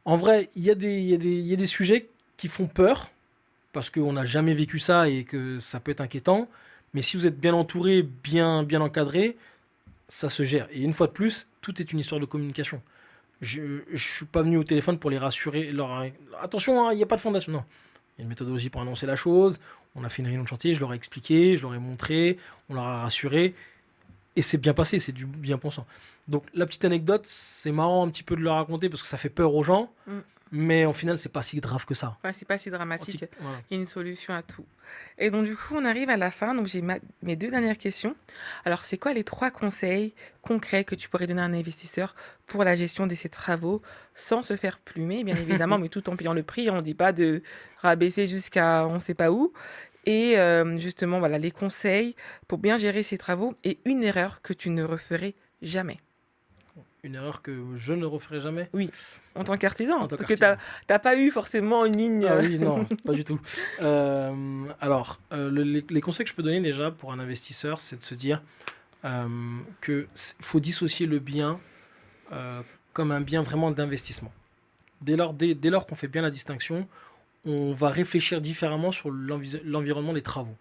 en vrai, il y a des sujets qui font peur parce qu'on n'a jamais vécu ça et que ça peut être inquiétant. Mais si vous êtes bien entouré, bien encadré, ça se gère. Et une fois de plus, tout est une histoire de communication. Je suis pas venu au téléphone pour les rassurer. Attention, hein, il n'y a pas de fondation. Non. Il y a une méthodologie pour annoncer la chose. On a fait une réunion de chantier, je leur ai expliqué, je leur ai montré, on leur a rassuré. Et c'est bien passé, c'est du bien pensant. Donc la petite anecdote, c'est marrant un petit peu de le raconter parce que ça fait peur aux gens. Mm. Mais au final, c'est pas si grave que ça. Ouais, c'est pas si dramatique. Voilà. Il y a une solution à tout. Et donc, du coup, on arrive à la fin. Donc, j'ai mes deux dernières questions. Alors, c'est quoi les 3 conseils concrets que tu pourrais donner à un investisseur pour la gestion de ses travaux sans se faire plumer, bien évidemment, mais tout en payant le prix. On ne dit pas de rabaisser jusqu'à on ne sait pas où. Et justement, voilà, les conseils pour bien gérer ses travaux et une erreur que tu ne referais jamais. Une erreur que je ne referai jamais Oui, en tant qu'artisan. en tant Parce que tu qu'artisan. n'as pas eu forcément une ligne. Ah oui, non, pas du tout. Alors, les conseils que je peux donner déjà pour un investisseur, c'est de se dire que faut dissocier le bien euh, comme un bien vraiment d'investissement. Dès lors qu'on fait bien la distinction, on va réfléchir différemment sur l'environnement des travaux.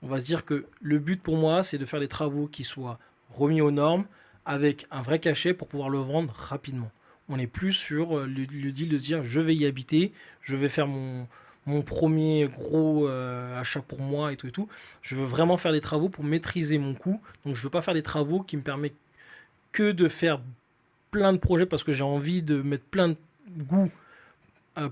On va se dire que le but pour moi, c'est de faire des travaux qui soient remis aux normes avec un vrai cachet pour pouvoir le vendre rapidement. On n'est plus sur le deal de se dire je vais y habiter, je vais faire mon premier gros achat pour moi et tout et tout. Je veux vraiment faire des travaux pour maîtriser mon coût. Donc je ne veux pas faire des travaux qui me permettent que de faire plein de projets parce que j'ai envie de mettre plein de goûts,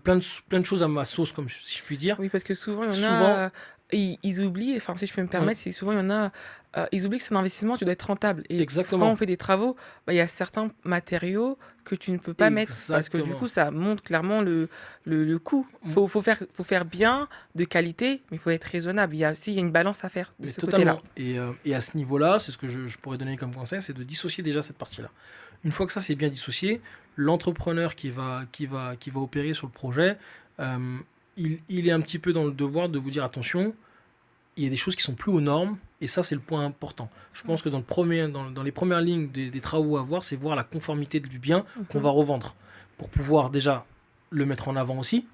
plein de choses à ma sauce, comme si je puis dire. Oui, parce que souvent, il y en Souvent, a, ils oublient, enfin, si je peux me oui, permettre, c'est souvent, il y en a, ils oublient que c'est un investissement, tu dois être rentable. Et quand on exactement. fait des travaux, bah, il y a certains matériaux que tu ne peux pas mettre parce que du coup, Exactement. ça montre clairement le coût. Faut faire bien, de qualité, mais il faut être raisonnable. Il y a une balance à faire de Mais ce côté-là. totalement. Et à ce niveau-là, c'est ce que je pourrais donner comme conseil, c'est de dissocier déjà cette partie-là. Une fois que ça c'est bien dissocié, l'entrepreneur qui va opérer sur le projet, euh, il est un petit peu dans le devoir de vous dire attention, il y a des choses qui sont plus aux normes, et ça c'est le point important. Je pense que dans les premières lignes des travaux à voir, c'est voir la conformité du bien qu'on Mhm. va revendre, pour pouvoir déjà le mettre en avant aussi,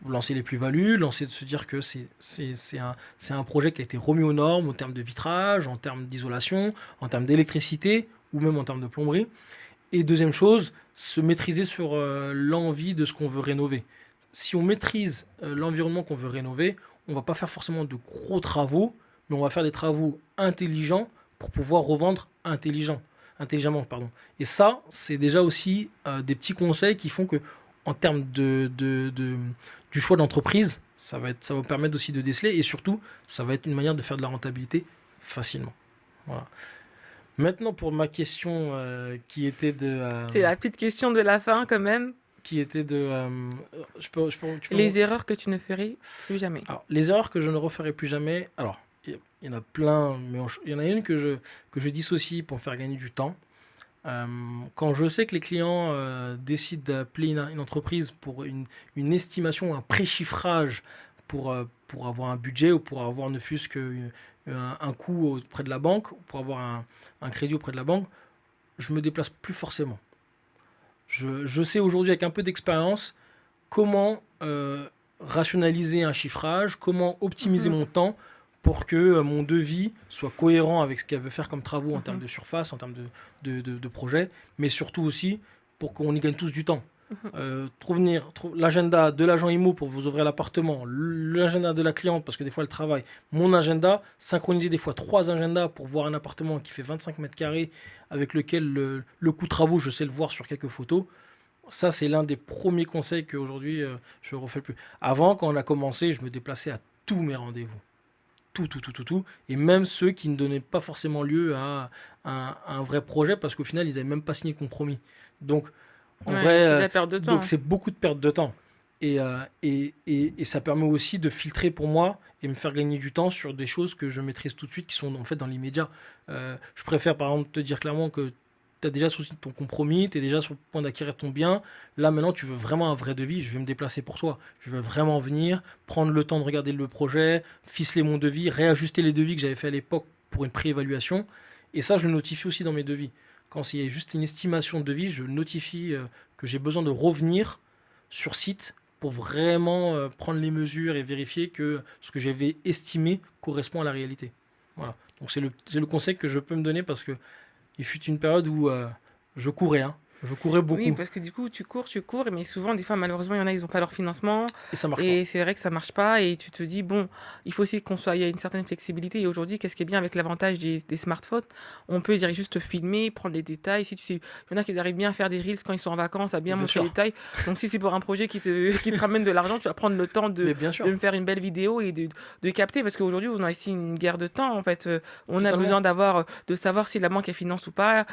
lancer les plus-values, lancer de se dire que c'est un projet qui a été remis aux normes en termes de vitrage, en termes d'isolation, en termes d'électricité ou même en termes de plomberie. Et deuxième chose, se maîtriser sur l'envie de ce qu'on veut rénover. Si on maîtrise l'environnement qu'on veut rénover, on va pas faire forcément de gros travaux, mais on va faire des travaux intelligents pour pouvoir revendre intelligemment. Pardon. Et ça, c'est déjà aussi des petits conseils qui font que, en termes du choix d'entreprise, ça va vous permettre aussi de déceler et surtout, ça va être une manière de faire de la rentabilité facilement. Voilà. Maintenant, pour ma question C'est la petite question de la fin, quand même. tu peux Les erreurs que tu ne ferais plus jamais. alors, les erreurs que je ne referai plus jamais. Alors, il y en a plein, mais il y en a une que je dissocie pour me faire gagner du temps. Quand je sais que les clients décident d'appeler une entreprise pour une estimation, un préchiffrage pour avoir un budget ou pour avoir ne fût-ce qu'un coût auprès de la banque, ou pour avoir un crédit auprès de la banque, je me déplace plus forcément. Je sais aujourd'hui avec un peu d'expérience comment rationaliser un chiffrage, comment optimiser Mhm. mon temps pour que mon devis soit cohérent avec ce qu'elle veut faire comme travaux en termes Mhm. de surface, en termes de projet, mais surtout aussi pour qu'on y gagne tous du temps. Mhm. L'agenda de l'agent IMO pour vous ouvrir l'appartement, l'agenda de la cliente parce que des fois elle travaille, mon agenda, synchroniser des fois 3 agendas pour voir un appartement qui fait 25 mètres carrés avec lequel le coût travaux, je sais le voir sur quelques photos. Ça, c'est l'un des premiers conseils qu'aujourd'hui je ne refais plus. Avant, quand on a commencé, je me déplaçais à tous mes rendez-vous. Tout, tout, tout, tout, tout. Et même ceux qui ne donnaient pas forcément lieu à un vrai projet parce qu'au final, ils n'avaient même pas signé de compromis. Donc, en Ouais, vrai, c'est de la perte de donc temps. c'est beaucoup de perte de temps. Et ça permet aussi de filtrer pour moi et me faire gagner du temps sur des choses que je maîtrise tout de suite, qui sont en fait dans l'immédiat. Je préfère par exemple te dire clairement que tu as déjà sorti ton compromis, tu es déjà sur le point d'acquérir ton bien. Là maintenant, tu veux vraiment un vrai devis, je vais me déplacer pour toi. Je vais vraiment venir, prendre le temps de regarder le projet, ficeler mon devis, réajuster les devis que j'avais fait à l'époque pour une préévaluation. Et ça, je le notifie aussi dans mes devis. Quand il y a juste une estimation de devis, je notifie que j'ai besoin de revenir sur site pour vraiment prendre les mesures et vérifier que ce que j'avais estimé correspond à la réalité. Voilà. Donc c'est le conseil que je peux me donner parce que il fut une période où je courais, hein. Je courais Oui, beaucoup parce que du coup, tu cours, mais souvent, des fois, malheureusement, il y en a, ils n'ont pas leur financement. et ça marche pas. Et c'est vrai que ça marche pas. Et tu te dis, bon, il faut aussi qu'on soit, il y a une certaine flexibilité. Et aujourd'hui, qu'est-ce qui est bien avec l'avantage des smartphones? On peut dire juste filmer, prendre des détails. Si tu sais, il y en a qui arrivent bien à faire des reels quand ils sont en vacances, à bien Mais bien montrer les sûr, détails. Donc, si c'est pour un projet qui te ramène de l'argent, tu vas prendre le temps mais bien de sûr, me faire une belle vidéo et de capter. Parce qu'aujourd'hui, on a ici une guerre de temps. En fait, on a totalement. besoin de savoir si la banque elle finance ou pas.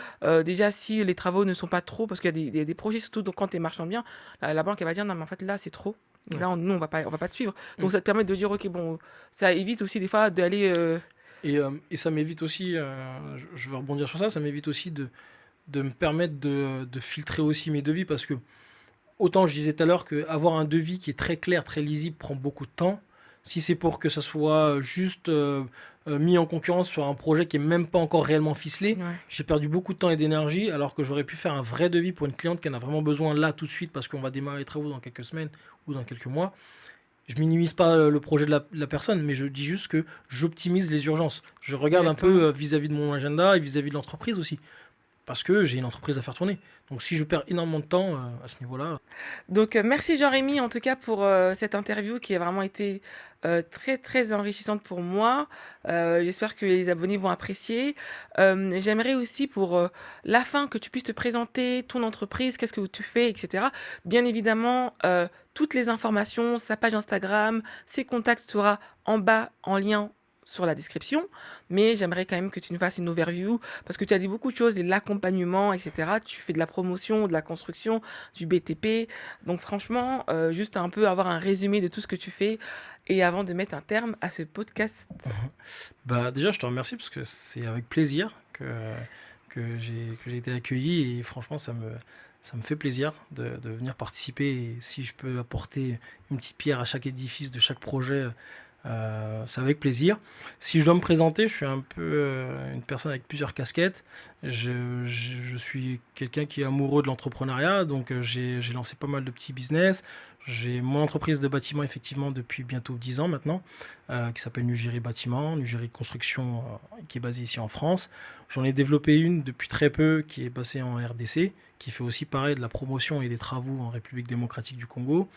Déjà, si les travaux ne sont pas trop, parce qu'il y a des projets, surtout donc, quand tu es marchand bien, la banque elle va dire non, mais en fait là c'est trop. Ouais. Là, nous, on va pas te suivre. Mm. Donc, ça te permet de dire, ok, bon, ça évite aussi des fois d'aller. Et ça m'évite aussi, je vais rebondir sur ça, ça m'évite aussi de me permettre de filtrer aussi mes devis parce que autant je disais tout à l'heure qu'avoir un devis qui est très clair, très lisible prend beaucoup de temps. Si c'est pour que ça soit juste mis en concurrence sur un projet qui est même pas encore réellement ficelé, Ouais. j'ai perdu beaucoup de temps et d'énergie alors que j'aurais pu faire un vrai devis pour une cliente qui en a vraiment besoin là tout de suite parce qu'on va démarrer les travaux dans quelques semaines ou dans quelques mois. Je minimise pas le projet de la personne, mais je dis juste que j'optimise les urgences. Je regarde un Exactement. peu vis-à-vis de mon agenda et vis-à-vis de l'entreprise aussi parce que j'ai une entreprise à faire tourner. Donc si je perds énormément de temps à ce niveau-là, Donc, merci Jean-Rémy, en tout cas, pour cette interview qui a vraiment été très, très enrichissante pour moi. J'espère que les abonnés vont apprécier. J'aimerais aussi, pour la fin, que tu puisses te présenter ton entreprise, qu'est-ce que tu fais, etc. Bien évidemment, toutes les informations, sa page Instagram, ses contacts sera en bas en lien sur la description, mais j'aimerais quand même que tu nous fasses une overview parce que tu as dit beaucoup de choses, l'accompagnement, etc. Tu fais de la promotion, de la construction, du BTP. Donc franchement, juste un peu avoir un résumé de tout ce que tu fais et avant de mettre un terme à ce podcast. bah déjà je te remercie parce que c'est avec plaisir que j'ai été accueilli et franchement ça me fait plaisir de venir participer et si je peux apporter une petite pierre à chaque édifice de chaque projet, c'est avec plaisir. Si je dois me présenter, je suis un peu une personne avec plusieurs casquettes. Je suis quelqu'un qui est amoureux de l'entrepreneuriat, donc j'ai lancé pas mal de petits business. J'ai mon entreprise de bâtiment effectivement depuis bientôt 10 ans maintenant, qui s'appelle Nugéry Bâtiment, Nugéry Construction, qui est basée ici en France. J'en ai développé une depuis très peu qui est basée en RDC, qui fait aussi pareil de la promotion et des travaux en République démocratique du Congo.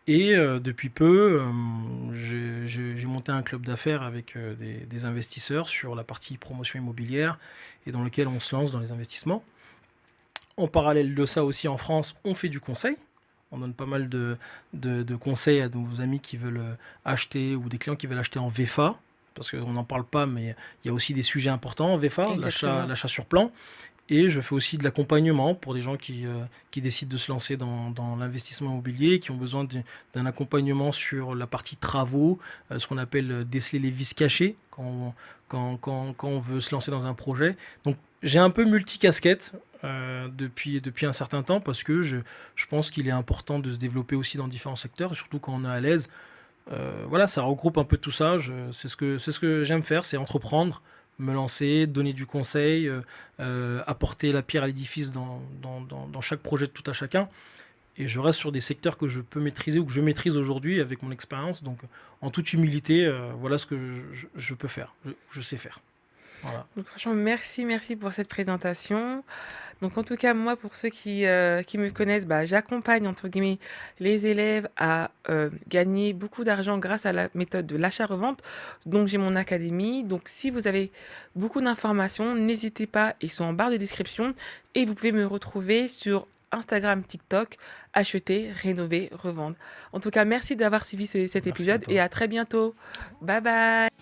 Et depuis peu, j'ai monté un club d'affaires avec des investisseurs sur la partie promotion immobilière et dans lequel on se lance dans les investissements. En parallèle de ça aussi en France, on fait du conseil. On donne pas mal de conseils à nos amis qui veulent acheter ou des clients qui veulent acheter en VFA. Parce qu'on n'en parle pas, mais il y a aussi des sujets importants en VFA, l'achat, Exactement. l'achat sur plan. Et je fais aussi de l'accompagnement pour des gens qui décident de se lancer dans l'investissement immobilier, qui ont besoin d'un accompagnement sur la partie travaux, ce qu'on appelle déceler les vices cachés quand on veut se lancer dans un projet. Donc j'ai un peu multicasquette depuis un certain temps parce que je pense qu'il est important de se développer aussi dans différents secteurs, et surtout quand on est à l'aise. Voilà, ça regroupe un peu tout ça. C'est ce que j'aime faire, c'est entreprendre, me lancer, donner du conseil, apporter la pierre à l'édifice dans chaque projet de tout à chacun. et je reste sur des secteurs que je peux maîtriser ou que je maîtrise aujourd'hui avec mon expérience. Donc, en toute humilité, voilà ce que je peux faire, je sais faire. Voilà. Donc franchement, merci pour cette présentation. Donc en tout cas, moi, pour ceux qui me connaissent, bah, j'accompagne, entre guillemets, les élèves à gagner beaucoup d'argent grâce à la méthode de l'achat-revente. Donc j'ai mon académie. Donc si vous avez beaucoup d'informations, n'hésitez pas, ils sont en barre de description. Et vous pouvez me retrouver sur Instagram, TikTok, acheter, rénover, revendre. En tout cas, merci d'avoir suivi cet Merci à épisode et toi. à très bientôt. Bye bye.